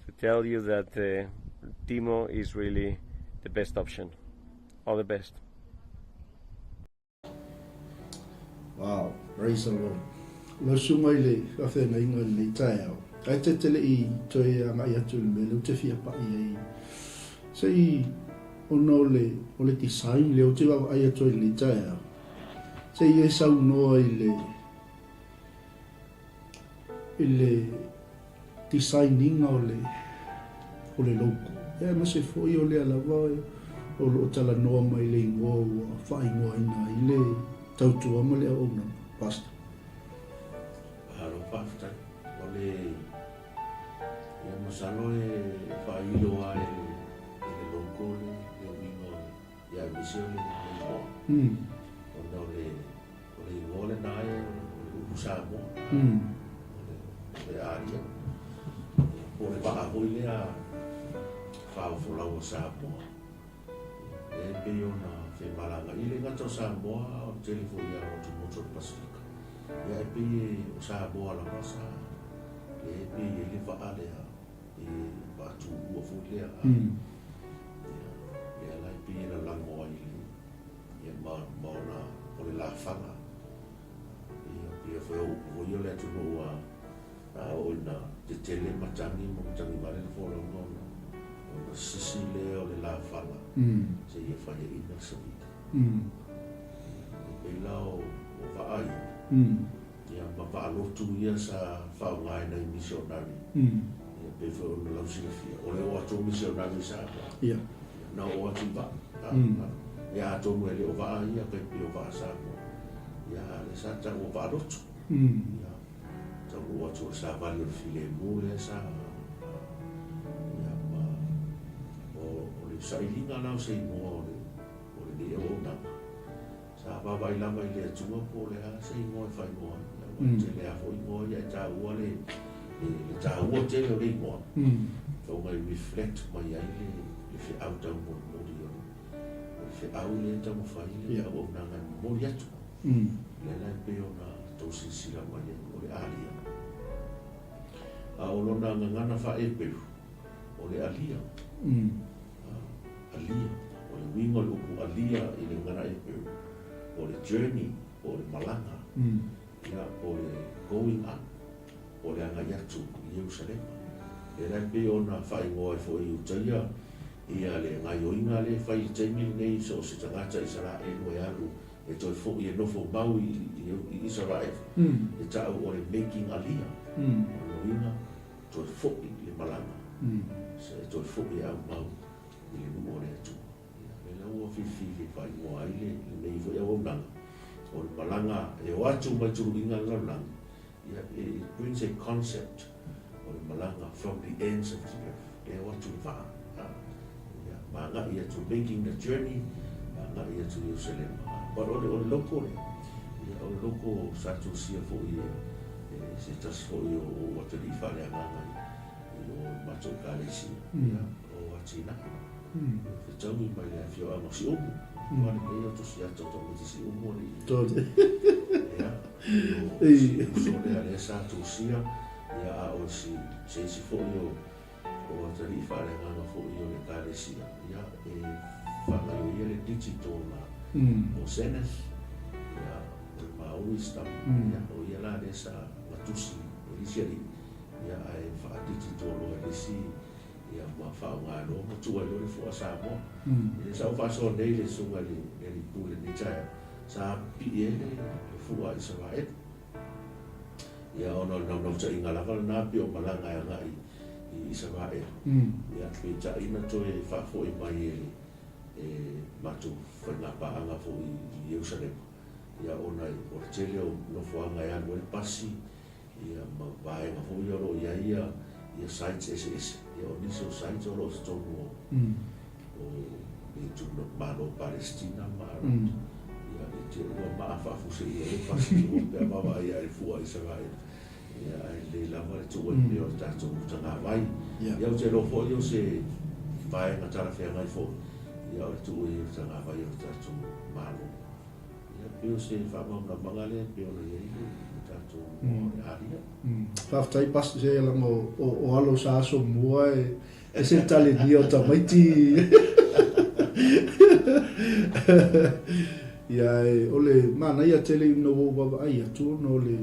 to tell you that Timo is really the best option. All the best. Wow, praise the Lord. Lo sumai le kafe na inga le tae. Ai te tele I toi anga I atu me lo te fia pa I. Sei ono le design le o te wa ai atu le tae. Sei e sau noa ile designing o le loko. E ma se foi o le ala vai o lo tala noa mai le ingoa whai ngoa ina I le tautua ma le ona pastor. Halo pastor, o le ia masalo whailo ai le loko le wingo ia misio le ingoa. Ona o le ingoa le nae o usamo. Le aria. O le wha ahoi lea whaofolau o Samoa. E peo na whemalanga I le ngata o Samoa o telefonia o Tumoto Pasifika. Ia e peo o Samoa la masa. E peo le wha alea e watu ua fulea. Ia la e peo na langoa I le. Ia maona o le la whanga. Ia peo wheo le atu noa o na te tele matangi mare le fora ngona o sisi le o le la fala se ia whaia ina sabita e lao o whaai ia mawhaalotu ia sa whaungai nei misionari ia pewe o na lau silafia o le o ato misionari sa na o atu wa ia ato mwele o whaai ia pepe o wha sa ia le sa tang o whaalotu o atu sa vali o file mule sa ia ma o le sailinga lau sei moa o le lea o nanga sa wawai lama I le atunga po le a sei moa whai moa te lea hoi moa ia ta ua le ta ua te o le moa o mai reflect mai ai le whi au tau mo mori o le whi au le tau whai le o nanga mori atu le lai peo na tau sisira mai o le alia a o lona ngana wha e peru o le alia alia o le wingo le upu alia I le ngana e peru o le journey o le malanga ia o le going up o le anga yatu I Yerusalema e rai pe ona wha ingoa e fo I utaia ia le ngai o inga le whai taimi nei so se tangata Israel o e alu e toi fo I e nofo mau I Israel e tau o le making alia o le inga toi fo'i le malanga se toi fo'i au mau I le numo le atu me lau o fifi le whai moa I le nei fo'i au nanga o le malanga e o atu mai turu inga lau langa it brings a concept o le malanga from the ends of the earth e o atu wha ma nga I atu making the journey ma nga I atu Jerusalem but o le loko le o le loko sa tu sia fo'i se tas fo'i o atari whare anganga I o mato kalesi o atina te taumi mai le fio amo si umu wale mei o tosi ato tongi te si umu ni Tode. o so le ale sa tu sia ia a o si fo'i o o tari whare nganga fo i o le kāresia ia e whangai o le digital o senes ia o le maui stam ia o ia la le sa matusi o lisiari ia ai wha digital o le si ia ma whaunga no matua i o le fua sa mo ia sa o whaso nei le sunga le pule ni chaya sa pi e le fua i sa vaet ia ono no cha inga la na pi o malanga ia ngai i sa vaet ia tui cha ina toe wha fo i mai e matu whainga paanga fo i Jerusalem ia ona i o le tele o no fuanga ia no le pasi ia ma vaenga fo i oro ia ia sites ese ia o niso sites o lo stono o le tuno malo Palestina malo ia le tele o ma fa fu se ia le pasi o pe ma ia le fua i sa vaet ia le lava le tu e o tato tanga vai ia o te lo fo io se vai na tara fe ngai fo ia o tu e tanga vai o tato malo ia pio se fa ma na mangale pio le ia tato o aria fa tai pas se la o alo sa so mua e se tale dio ta maiti ia ole mana ia tele no wa ai tu no le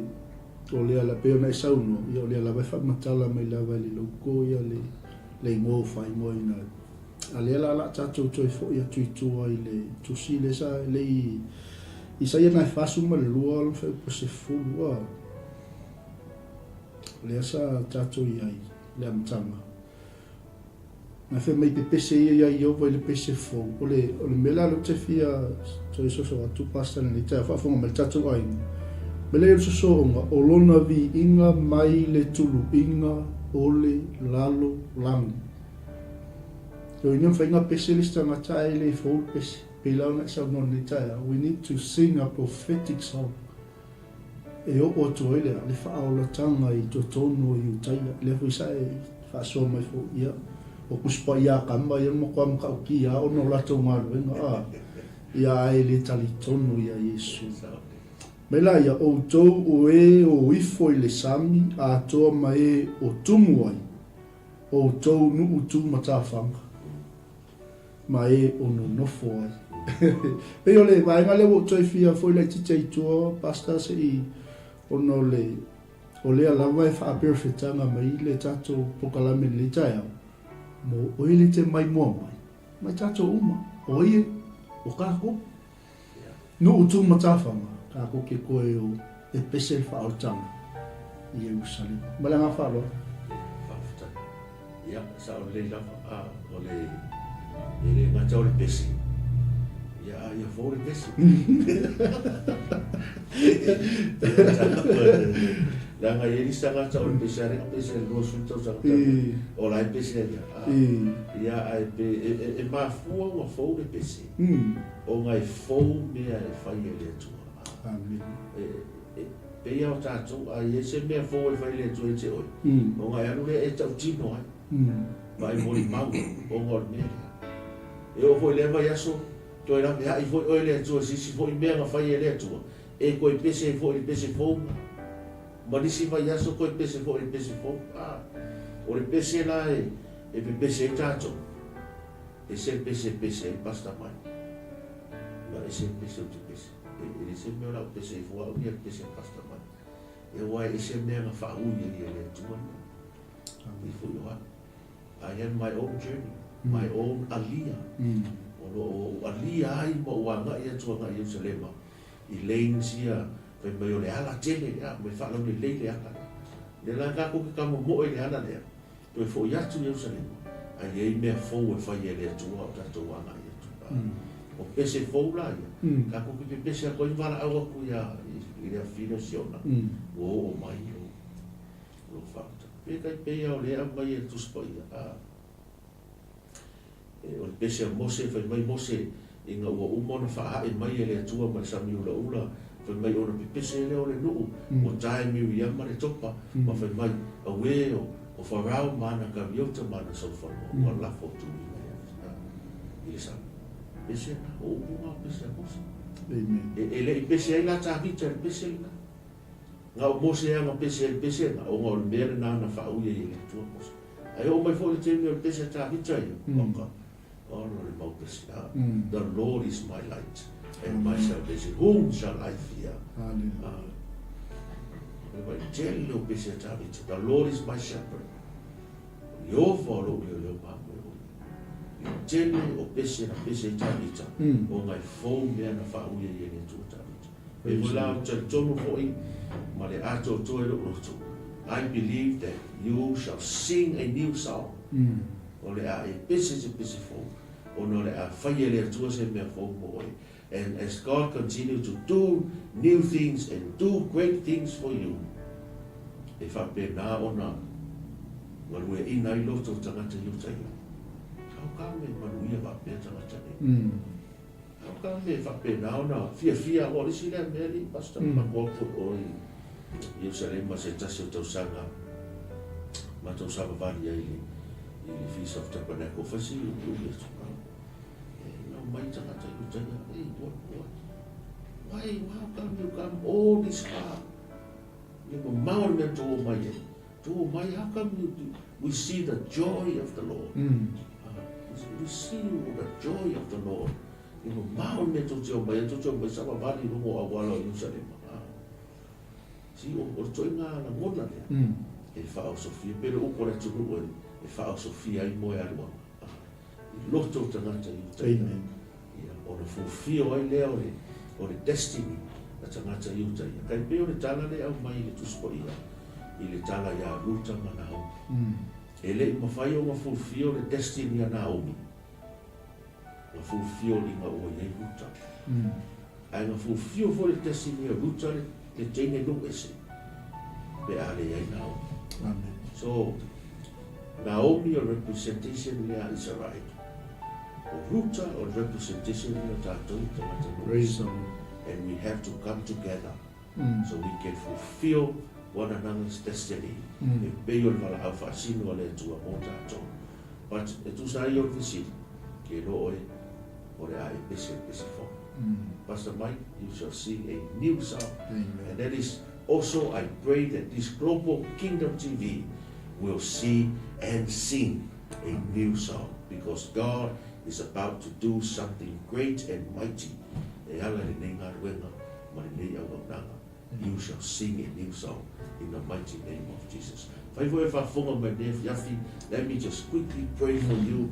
o le ala pe na sa uno ia le ala vai fa matala mai la vai le loko ia le ngo fai mo ina ale la tato toi fo ia tu ai le tu si le sa le i sa ia na fa su ma le lua fe po se fu wa le sa tato ia le amtanga na fe mai pe se ia io vai le pe se fo o le mela lo te fia toi so tu pasta ni ta fa fo ma tato ai Mele so o lona vi inga mai le tulu inga ole lalo lang. So ina whainga peselista ngata e le fo pese. Pela na sa non ni taia. We need to sing a prophetic song. E o to ele le fa o tanga i to tono i taia. Le fo sa e fa so mai fo ia. O kuspa ia kamba ia mo kwam ka ki ia o no la to malu nga. Ia e le tali tono ia Yesu. Mela ia o tou o o ifo i le sami a toa mai o tumu ai o tou nu utu matawhanga ma o no nofo ai e o le vaenga le o toi fia foi le tite i tua pasta se i o no le alawa e wha perfetanga mai le tato pokalame le taia mo o le te mai mua mai tato uma o ie o kako nu utu matawhanga ako ke koe o e pese fa o tang i Jerusalem. Malanga fa lo. Fa ia sa o le la a o le ngata o le pese. Ia fo le pese. Langa ia lisa ngata o le pese are pese lo sulto sa o la pese ia e ma fu o fo le pese. O ngai fo me e fai le tu. Pe ia o tātou a ia se mea fōi whai le tue te oi. O ngai anu le e tau tino ai. Vai mori mau o ngor mea lea. E o fōi le mai aso, toi la mea i fōi oi le tua sisi fōi mea nga whai e le tua. E koe pese fōi pese fōnga. Manisi mai aso koe pese fōi pese fōnga. O le pese la e pe pese e tātou. E se pese e pasta mai. Ma e se pese o te pese. E se mea la o pese i fua o ia pese pasta mai. E wai e se mea nga wha ui e le tua. I fui oa. I have my own journey, my own alia. O alia ai mo wanga ia tua nga Jerusalema. I lein sia, wai mai o le ala tele lea, mai wha lau le lein le ala lea. Le la kako ke kamo mo e le ala lea. Toi fo iatu Jerusalema. Ai ei mea fou e whai e le tua o tato wanga ia tua. O pese fou la ia. Kako ke pese a koi wala awa ku ia i lea fina siona. O mai o whakta. Pe kai pea o lea mai e tuspa ia. O le pese a mose, whai mai mose i ngā ua umona wha e mai e lea tua mai sami ula ula. Whai mai ona pe pese e leo le nuu. O tae miu i ama le topa. Ma whai mai a weo o wharau mana ka viota mana sau whanua. Ua lafo tu i mai. I le sami. Pese na o upunga o pese a mose. E le i pese ai la tāwita le pese ina. Ngā o mose anga pese nga o ngā o le mea na wha uia i le tua mose. Ai o mai fo te me pese ta vitai. Oka. Oh no le mau pese. The Lord is my light and my salvation. Whom shall I fear? The Lord is my shepherd. Yo follow yo Tele o pese na pese tabita o ngai fo me na fa uye ye ne tu tabita e vola tonu fo I ma le ato to e lo to. I believe that you shall sing a new song o le a e pese fo o no le a fa ye le tu se me fo mo and as God continue to do new things and do great things for you e fa pe na ona wa we ina I lo to tangata you tai how come manuia va pe tangata ne how come me fa pe na ona fia o si le meri basta ma ko o you sale ma se tasi to sanga ma to sa va ya I Feast of Tabernacle fa si you no mai tangata you tai what why how come you come all this far you go mountain to my how come we see the joy of the Lord we see the joy of the Lord you go mountain to my sama vali no mo awalo Jerusalem si o toinga na ngona le e fa o Sofia pero o kore tu o e fa o Sofia I mo ya lo loto tangata you o le fulfill ai leo o le destiny na tangata you tai kai pe o le tala le au mai le tuspoia I le tala ya ruta manao e le mawhai o ma fulfill le destiny a Naomi ma fulfill I ma o ye ruta ai ma fulfill for le destiny a ruta le tene no ese pe ale ai Naomi amen so Naomi a representation le is a right Ruta or representation of that and we have to come together so we can fulfill one another's destiny. But it was not your visit. Pastor Mike, you shall sing a new song. And that is also, I pray that this global Kingdom TV will see and sing a new song because God is about to do something great and mighty. You shall sing a new song in the mighty name of Jesus. Let me just quickly pray for you.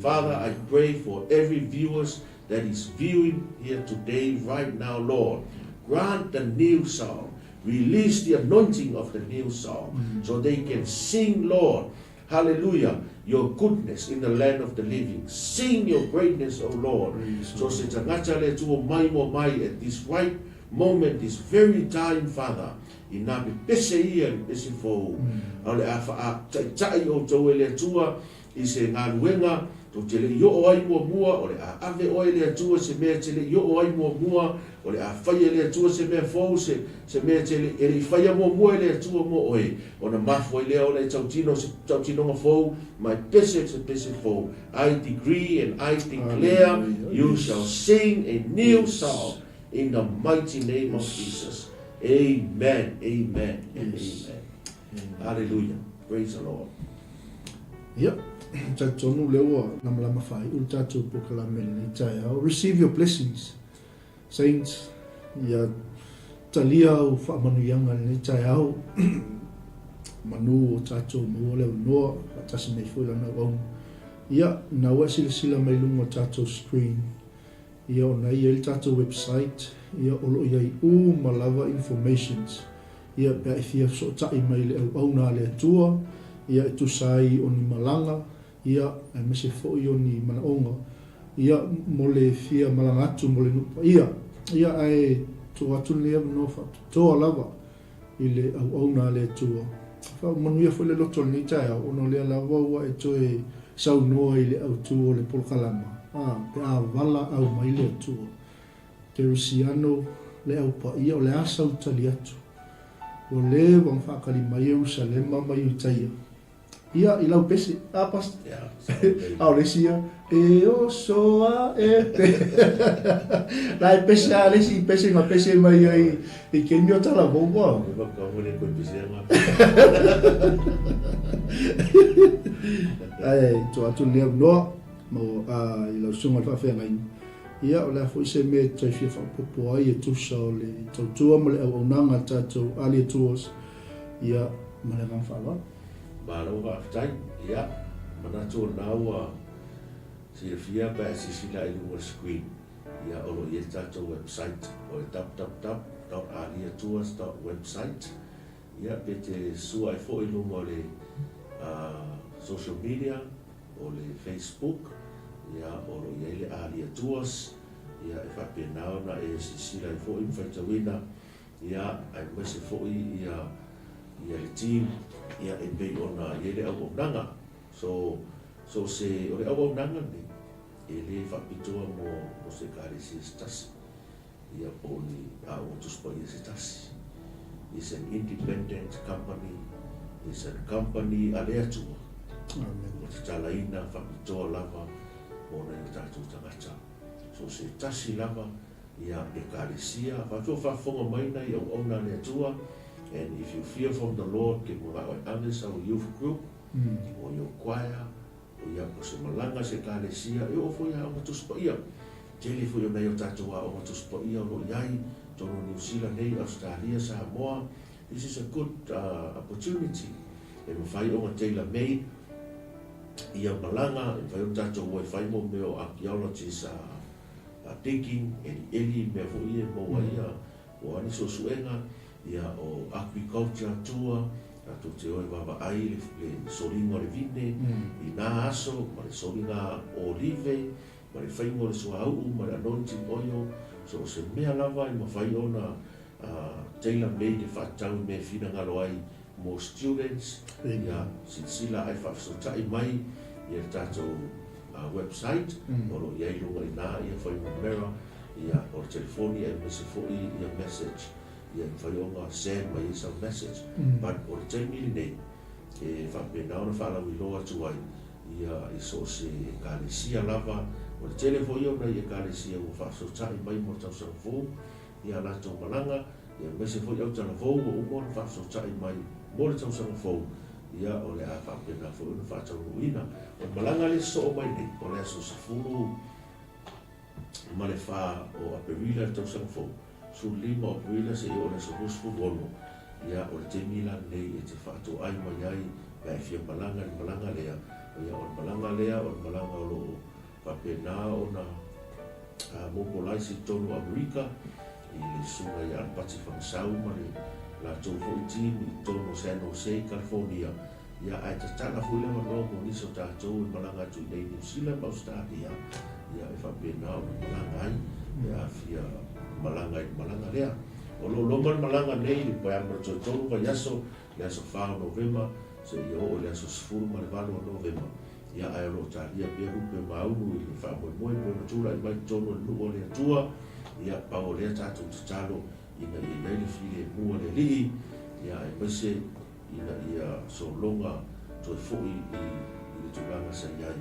Father, I pray for every viewers that is viewing here today, right now, Lord. Grant the new song. Release the anointing of the new song so they can sing, Lord, hallelujah, your goodness in the land of the living. Sing your greatness, O Lord. So at this right moment, this very time, Father, inabi pese ia pese fo ale afa tai o toele tua ise ngaluenga to tele yo oi mua ole ave oile tua se me tele yo oi mua ole a faia le tua se me fo se me tele ele faia mua le tua mo oi ona mafo ile ole tautino fo my pese fo I decree and I declare you shall sing a new song in the mighty name of Jesus. Amen, amen, and amen. Hallelujah. Praise the Lord. Yep. Receive your blessings, saints. Ya talia u fa manu yanga ni tayao manu tato mo le no tasi me fula na on ya na wasi sila mai lungo tato screen ya na ya tato website ya olo ya malava informations ya pa ifia so tai mai le au na le tua ya tu sai oni malanga ya me se fo yo ni manaonga ya mole fia malanga tu mole no ya ai tu atu le no fa to lava ile au na le tua fa manu ya fo le loto ni tai ono le lava wa e to e sau no ile au tu le polkalama pe a vala au mai le tua Terusiano le au pa ia o le asa utali atu. O le wang whakari mai Jerusalem mai utaia. Ia I lau pese, pas. Yeah. Au lesia, e o soa e pe. Lai pese a lesi, pese ngā pese mai I kemi o tala boba. Ai, to atu lea noa, mo I lau sunga whawhea ngai. Ia o lea fo se me tai fia whapopo ai e tusa o le tautua mo le au nanga tātou alia tuos. Ia, ma le ngā whawa. Malau whaafitai, ia, manatua naua sirafia pa sisila I lunga screen. Ia olo I tātou website o www.aliatours.website. Ia pe te sua I fo I lunga o le social media, o le Facebook. Ia olo I le Alia Tours. Ia e whapenao na e sisila I fo I mwhaitawina. Ia ai mwese fo I ia le team. Ia e pei ona I le au nanga. So se o le au nanga ni e le whapitoa mo se kare si stasi. Ia po ni a o tuspa I se stasi. It's an independent company. It's a company a lea tua. O te talaina whapitoa lava mo na I tātou tangata. So se tasi lava ia e kare sia. Whapitoa whafonga maina I au na lea tua. And if you fear from the Lord, ke mo rao others our youth group, o your choir, o ia ko se malanga se kalesia, e o fo ia o matuspa ia. Tele fo ia nei o tātua o matuspa ia o iai, tono New Zealand nei, Australia, Samoa. This is a good opportunity. E mo whai o 𝚟𝚒𝚘𝚒, ia malanga, e whai o tātua o whai mo meo archaeologists digging, eli mea fo ia mo ia, o ani so suenga, ia o agriculture tour, to te oi wawa ai le soringa o le vine, I nā aso, ma le soringa o olive, ma le whaingo le soau, ma le anointing oil, so se mea lava I ma whai ona 𝚟𝚒𝚑 te whātau me whina ngalo ai mo students, ia sila ai whafsotai mai, ia tātou website, olo iai lunga I nā, ia whai mera, ia o le telefoni, ia mese fōi, ia message, ia whaionga send mai isa message, but o le taimili nei, e whapenao na whalau I loa tuai, ia I so se kālesia lava, o le telefo ia na ia kālesia o whaasotai mai mo tausang fō, ia nato malanga, ia mese fo iau tala fō, o umona whaasotai mai mo le tausang fō, ia o le a whapena fō ina whaatau nuina, o malanga le so mai nei, o le aso sa fulu, ma le wha o aperila tausang fō, su lima o puila se o le sokusfu bono ia o le temila nei e te whaato ai mai ai pa e fia malanga ni malanga lea ia o malanga lea o malanga o lo whapena o na mopolaisi tonu Amerika I le sunga I alpati whangsau ma le la tau fo I team I tonu 𝚟𝚒𝚘𝚒 California ia ai te tala fuile ma longo niso tātou I malanga tu nei New Zealand Australia ia e whapena o malanga ai ia fia malanga lea. O lo loman malanga nei li pa ama tonu ka yaso le aso whao November se I o le aso sifuru ma le valo o November. Ia ai lo talia pia rupe maunu I le wha moe moe matula I mai tonu le luo le atua ia pa o lea tātou te talo ina I nei le fili mua le lii ia ai mese ina ia so longa to fui I le tulanga sa iai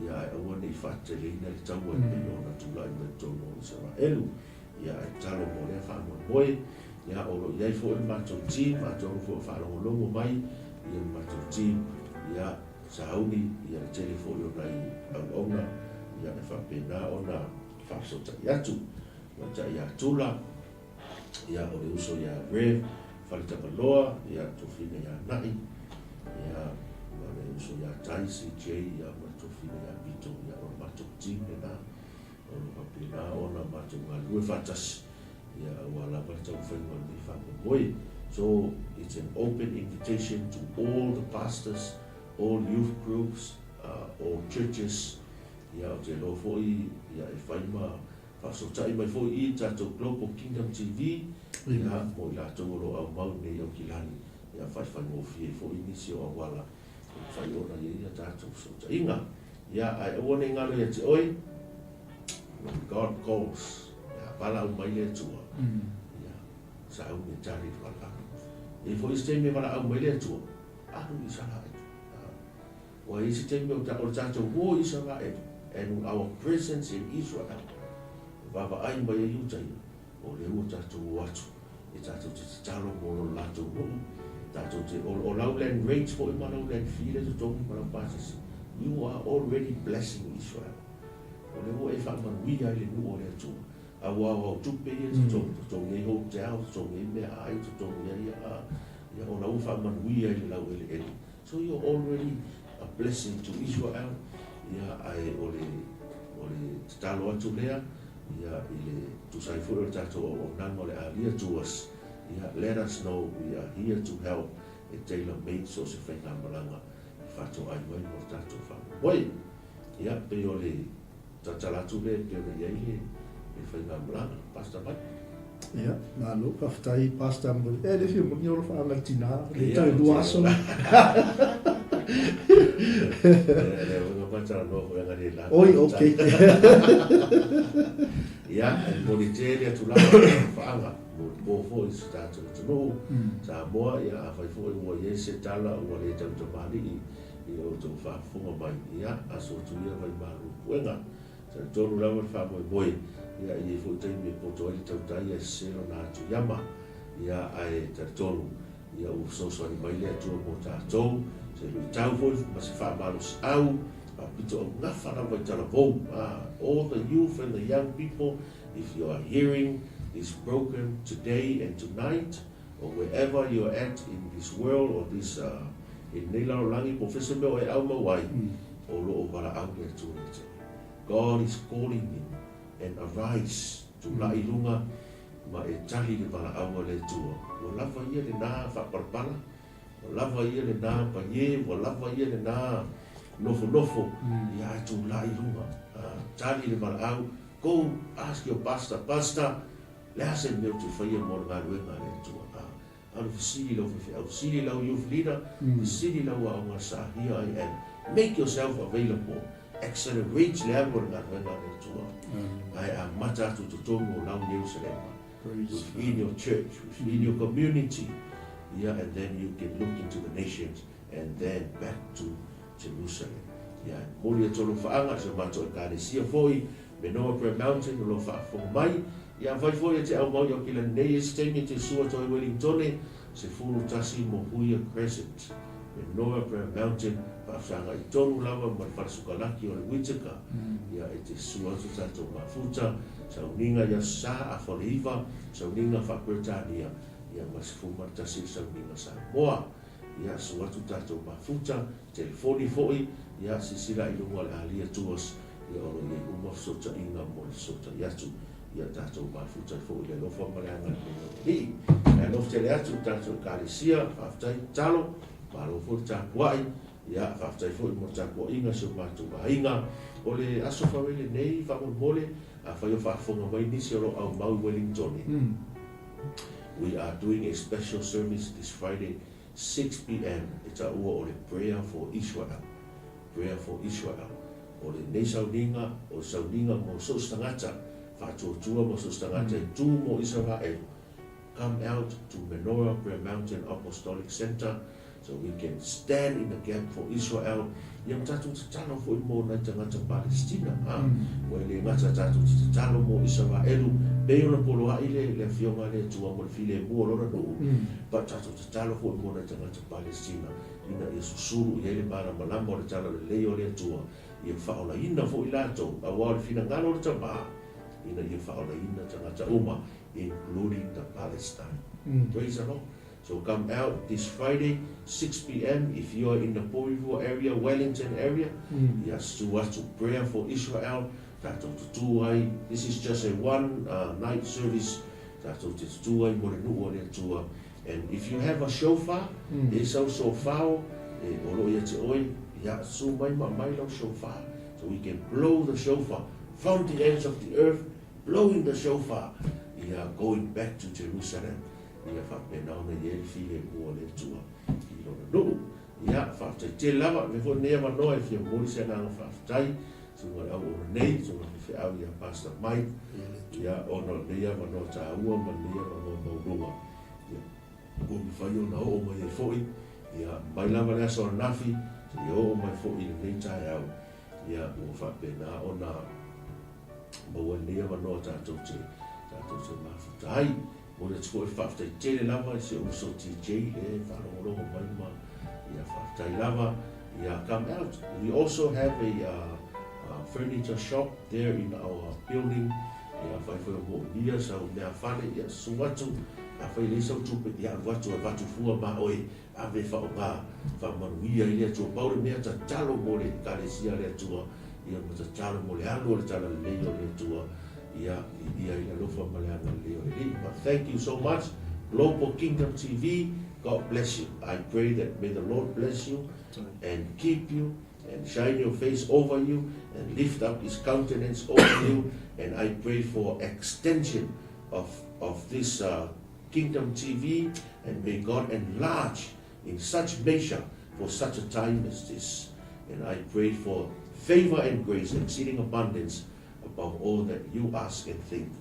ia ai awane I whaateleina le taua I peno na tula I mai tonu I Israelu ia e talo mo lea whamoe ia olo iai fo I mātou team mātou fo whalongolongo mai ia mātou team ia sauni ia le telefo I ona I au ia e whapena ona whapsota I atu wata I atula ia o le uso ia rev whalitakaloa ia tofina ia nai ia o le uso ia taisi jay ia matofina ia bito ia o mātou team na Pina ona mātou ngā lue whatas ia wala mātou whainga ni whamoe. So it's an open invitation to all the pastors, all youth groups, all churches. Ia o te lo foi ia e whaima whasotai mai foi I tātou Global Kingdom TV ia mo I lātou oro au mau nei au kilani ia whaingo fie foi nisi o awala whai ona ia tātou sotai inga ia ai awane ngalo ia te oi when God calls, pala au mai le tua. Sa au me tari wala. E fo este me wala au mai le tua. Aru I sala. Wa isi te me o tato ho Israel and our presence in Israel. Vava ai mai e utai o le o tato watu e tato te talo mo lato mo tato te o lowland rates for ima lowland file to toki para passes. You are already blessing Israel. O le o e whamanuia i le nu o le atu. A wao tupe e te tongi e hotel, te tongi e mea ai, te tongi e ia o lau whamanuia i le lau ele ele. So you're already a blessing to Israel. Ia ai o le talo atu lea. Ia i le tusai furu tato o nanga o le alia to us. Ia let us know we are here to help e tailor-made so se whainga malanga whato ai mai mo tato whamu. Hoi! Ia pe o le tatalatu le pe o le iei le whainga malanga. Pasta mai? Ia, nā no, ka whatai pasta mo. E le whio mo ni olo whaanga tina. Le tau duaso. Le wanga patara no whainga le la. Oi, okay. Ia, mo le tere atu lawa whaanga. Mo fo i se tato tano. Sa moa ia a whai fo i mua i se tala ua le tau tamani i o tau whaafunga mai. Ia, a so tu ia vai maru puenga. Sa tonu lawa whaamo i moi. Ia i fo tei me poto ai tau tai e selo na atu yama. Ia ai ta tonu. Ia u soso ai mai le atua mo tātou. Se lui tau fo ma se whaamalos au. A pito o ngawhana vai talavou. All the youth and the young people, if you are hearing this program today and tonight, or wherever you are at in this world, or this in Neila Langi, Professor Mel e Auma Wai, o lo o wala au le tuanite. God is calling you, and arise to lailunga ma e tahi le wala aua le tua. O lava ia le nā whaparapala, o lava ia le nā panye, o lava ia le nā nofo, ia e tu lailunga. Tahi le wala au, go ask your pastor, le ase meu te whaia mo ngā ruenga le tua. Alu fisiri lau whiwhi au, siri lau youth leader, fisiri lau au ngā sa, here I am. Make yourself available. Accelerate le au ngā ruenga le tua. Ai a mata tu tutongo lau Jerusalem. Within your church, within your community. Yeah, and then you can look into the nations and then back to Jerusalem. Yeah, moli e tolo whaanga, se mato e kāre sia foi, me Noah Prayer Mountain, lo whaafonga mai. Ia vai foi te au mau ki la nei stemi te sua toi Wellington se fulu tasi mo huia crescent me Noah Prayer Mountain pa sanga I tonu lava ma farsukalaki o le Whitaker ia e te sua tu tato mafuta sa uninga ia sa a foliva sa uninga whakwertania ia mas fuma tasi sa uninga sa moa ia sua tu tato mafuta telefoni foi ia sisila I lunga le alia tuas ia oro ia umafsota inga mo le sota yatu ia tātou mafuta fo I le lofa mareanga ni. E lofa te le atu tātou kāresia, whaftai talo, malo fo tākuai, ia whaftai fo I mo tākua inga so mātou inga. O le aso whawele nei, whamon mole, a whai o whaafonga mai nisi oro au mau Wellington. We are doing a special service this Friday, 6 p.m. It's a ua o le prayer for Israel. Prayer for Israel. O le nei sauninga, o sauninga mo sostangata, Whātua mo sustangate tu mo Israel. Come out to Menorah Prayer Mountain Apostolic Center so we can stand in the gap for Israel. Yang tatu talo fo mo na tangata Palestina. Wele ngata tatu talo mo Israel. Be ona polo ile le fionga le tua mo file mo lora no. But tatu talo fo mo na tangata Palestina. Ina Yesusuru ile para malamo le talo le leo le tua. Ia faola ina fo ilato awal fina ngalo le tama. Ina ia whaola ina tangata uma, including the Palestine. Praise the Lord. So come out this Friday, 6 p.m. If you are in the Porivo area, Wellington area, yes, to us to prayer for Israel. This is just a one night service. And if you have a shofar, it's also foul. Shofar. So we can blow the shofar from the ends of the earth, blowing the shofar. We are going back to Jerusalem. We have been on the year feeling more than two. You don't know. Yeah, after tell lava, before never know if you're more than a time. So what I will name, so if you have your pastor Mike, yeah, or not near, but not a woman near, or no Roma. Yeah, go before you know, over the 40. Yeah, my lava that's on Nafi, Yo mai fo I nei tai au ia o fa pena ona mo ni ma no ta to ma tai mo le tko fa tai tele lava se o so TJ e fa lo mai ma ia fa tai lava ia come out. We also have a furniture shop there in our building. Ia fa fa mo ia sa o mea fa le ia suatu a fa le so tu pe ia watu a watu fua ma oi a ve fa o ba fa manuia ia tu pa o mea ta talo mo le kalesia le tua ia mo ta talo mo le alo le talo le le tua ia lo fa ma le alo le. But thank you so much, Global Kingdom TV. God bless you. I pray that may the Lord bless you and keep you and shine your face over you and lift up his countenance over you. And I pray for extension of this Kingdom TV, and may God enlarge in such measure for such a time as this. And I pray for favor and grace, exceeding abundance above all that you ask and think.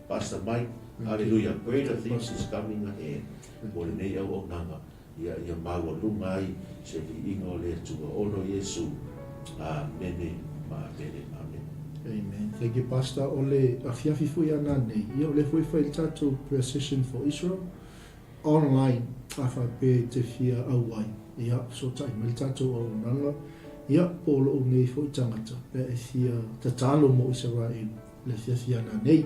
Pastor Mike, hallelujah. Greater things is coming ahead. Amen. Thank you, Pastor. Ole afiafi fu ya nane. Ia ole fu fa il tato precision for Israel online. Afa pe te fia awai. Ia so tai mal tato o nanga. Ia polo o nei fu tangata. Pe e fia tatalo mo Israel. Le fia nane.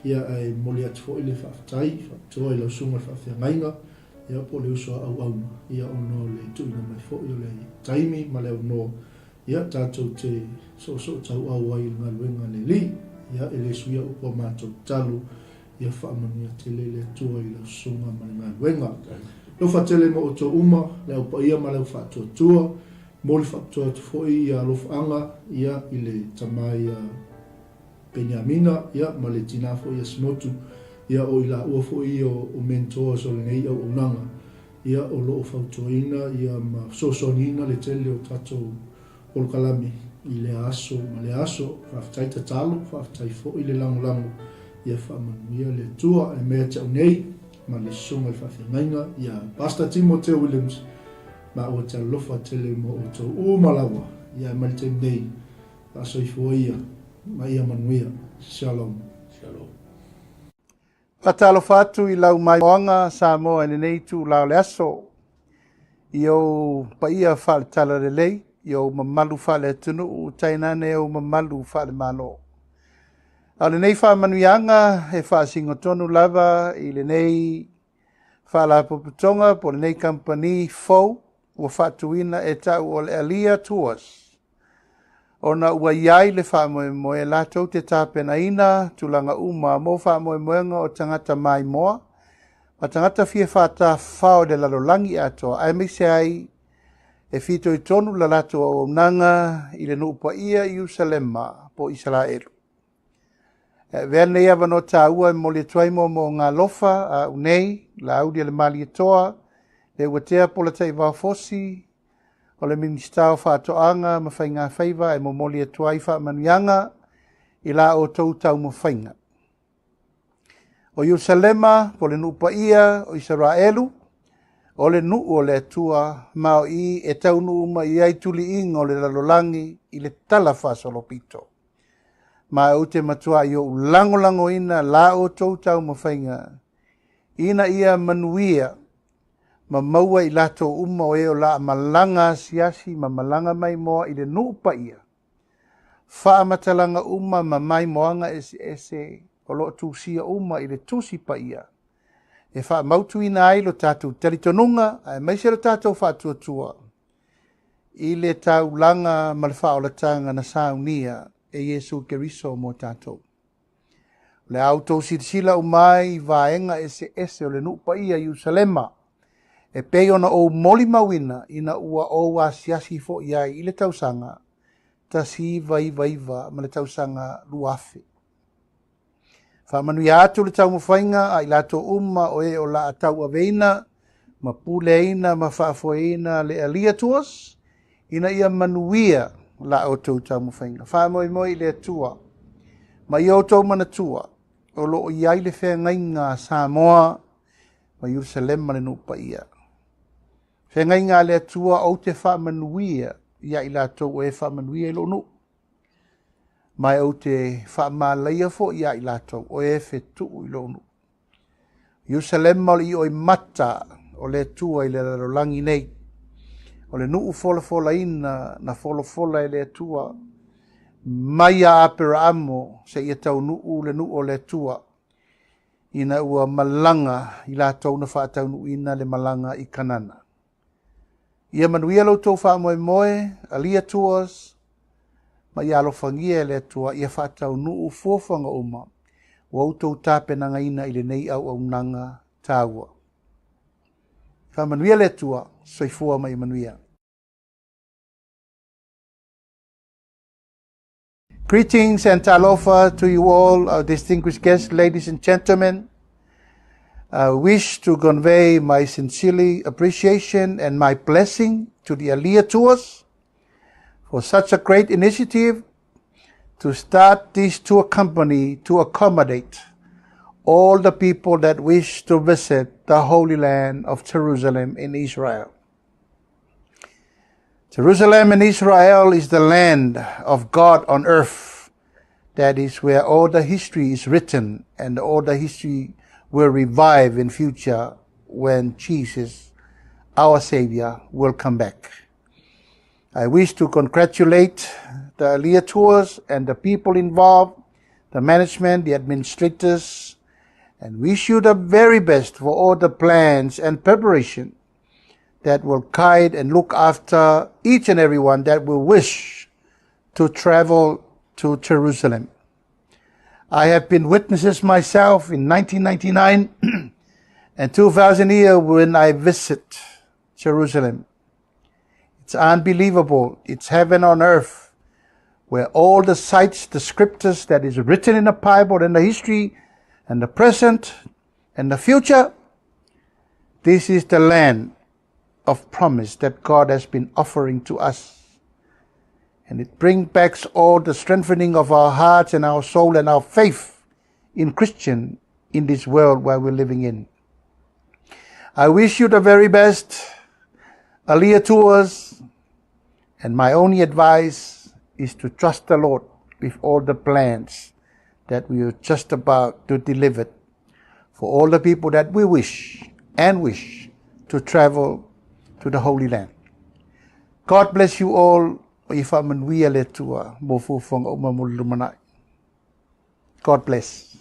Ia ai moli atu fo ile fa tai. Fa toi lo sunga fa fia ngainga. Ia polo uso au. Ia ono le tu ina mai fo ile taimi ma le ono. Ia tātou te so tau awai ngā luenga le li. Ia ele suia upo mātou talu. Ia whaamania te lele tua I lau sunga ma ngā luenga. Lau whatele mo o tō uma, leo pa ia ma leo whātua tua. Mōli whātua tu fōi ia lofa ia I le tamai Benyamina, ia ma le tina fōi ia sinotu. Ia o ila ua fōi o mentor so le nei au nanga. Ia o loo whautuaina, ia ma sosonina le tele o tātou o kalami I le aso, ma le aso, whaftai ta talo, whaftai fo I le lango, ia whamanuia le tua, e mea tau nei, ma le songa I whawhingainga, ia Pastor Timo Williams, ma o te lofa tele mo o tau umalawa, ia malte nei, aso I fo ia, ma ia manuia, shalom. Shalom. Patalo fatu I lau mai oanga sa moa nei tu lau le aso. Io pa ia 𝚟𝚑𝚙𝚢𝚛 Yo mamalu fale tunu u tainane o mamalu fale malo. Ale nei fa manuianga e fa singotonu lava I le nei fa la poputonga po le nei company fo o fatuina e tau o le 𝚜𝚘𝚘𝚎𝚘. Ona ua iai le fa moe latou te tapenaina tulanga uma mo fa moenga o tangata mai moa. Ma tangata fia fa ta fao de lalolangi ato ai me se ai e fito I tonu la lato o nanga I le nupa ia Ierusalema po Israelu. Vene ia vano tāua mo le tuaimo mo ngā lofa a unei, la audia le mali atoa, le watea po la tei fosi, o le ministao whaatoanga ma whai ngā whaiva e mo moli atuai wha manuianga I la o tau tau mo whainga. O Ierusalema po le nupa ia o Israelu, o le nuu o le atua mao I e tau nuu ma I ai tuli ingo le lalolangi I le tala whasolopito. Ma o te matua I o lango ina la o tau tau mawhainga. Ina ia manuia ma maua I lato uma o eo la malanga siasi ma malanga mai moa I le nuu pa ia. Wha matalanga uma ma mai moanga ese o lo tusia uma I le tusi pa ia. E wha mautu ina ai lo tātou taritonunga, ai maise lo tātou whātua I le tau langa ma le whaolatanga na saunia e Yesu Keriso mo tātou. Le auto sirsila o mai vaenga ese o le nupa ia Ierusalema. E pei ona o moli mawina ina ua o wa siasi fo iai I le tausanga, ta si vaiva ma le tausanga luafe. Whamanu atu le tau mawhainga ai lato uma o e o la atau aveina, ma puleina, ma whaafoeina le 𝚜𝚘𝚘𝚎𝚘, ina ia manuia la o tau tau mawhainga. Whamoi le atua, ma i o tau manatua, o lo o iai le whea ngainga Samoa, ma Ierusalema le nupa ia. Whea ngainga le atua o te whamanuia, ia i lātou e whamanuia i lonu. Mai au te whamalaia fo ia i lātou o e whetu i lonu. Jerusalem o i oi mata o le tua i le larolangi nei. O le nuu fola ina na fola i le tua. Mai a apera amo se ia tau nuu le nuu o le tua. Ina ua malanga i lātou na whaatau nuu ina le malanga i kanana. Ia manuia lau tau wha moe, alia tuas, ma ia alofangia le tua, ia whaatau nuu fuafanga uma, wa utau tāpenanga ina i le nei au nanga tāua. Wha manuia le tua, soifua mai manuia. Greetings and talofa to you all, our distinguished guests, ladies and gentlemen. I wish to convey my sincerely appreciation and my blessing to the Aliyah Tours for such a great initiative to start this tour company to accommodate all the people that wish to visit the Holy Land of Jerusalem in Israel. Jerusalem in Israel is the land of God on earth. That is where all the history is written and all the history will revive in future when Jesus, our Savior, will come back. I wish to congratulate the Aliyah Tours and the people involved, the management, the administrators, and wish you the very best for all the plans and preparation that will guide and look after each and everyone that will wish to travel to Jerusalem. I have been witnesses myself in 1999 and 2000 year when I visit Jerusalem. It's unbelievable. It's heaven on earth, where all the sites, the scriptures that is written in the Bible and the history and the present and the future, this is the land of promise that God has been offering to us. And it brings back all the strengthening of our hearts and our soul and our faith in Christian in this world where we're living in. I wish you the very best, Aliyah Tours, and my only advice is to trust the Lord with all the plans that we are just about to deliver for all the people that we wish to travel to the Holy Land. God bless you all. God bless.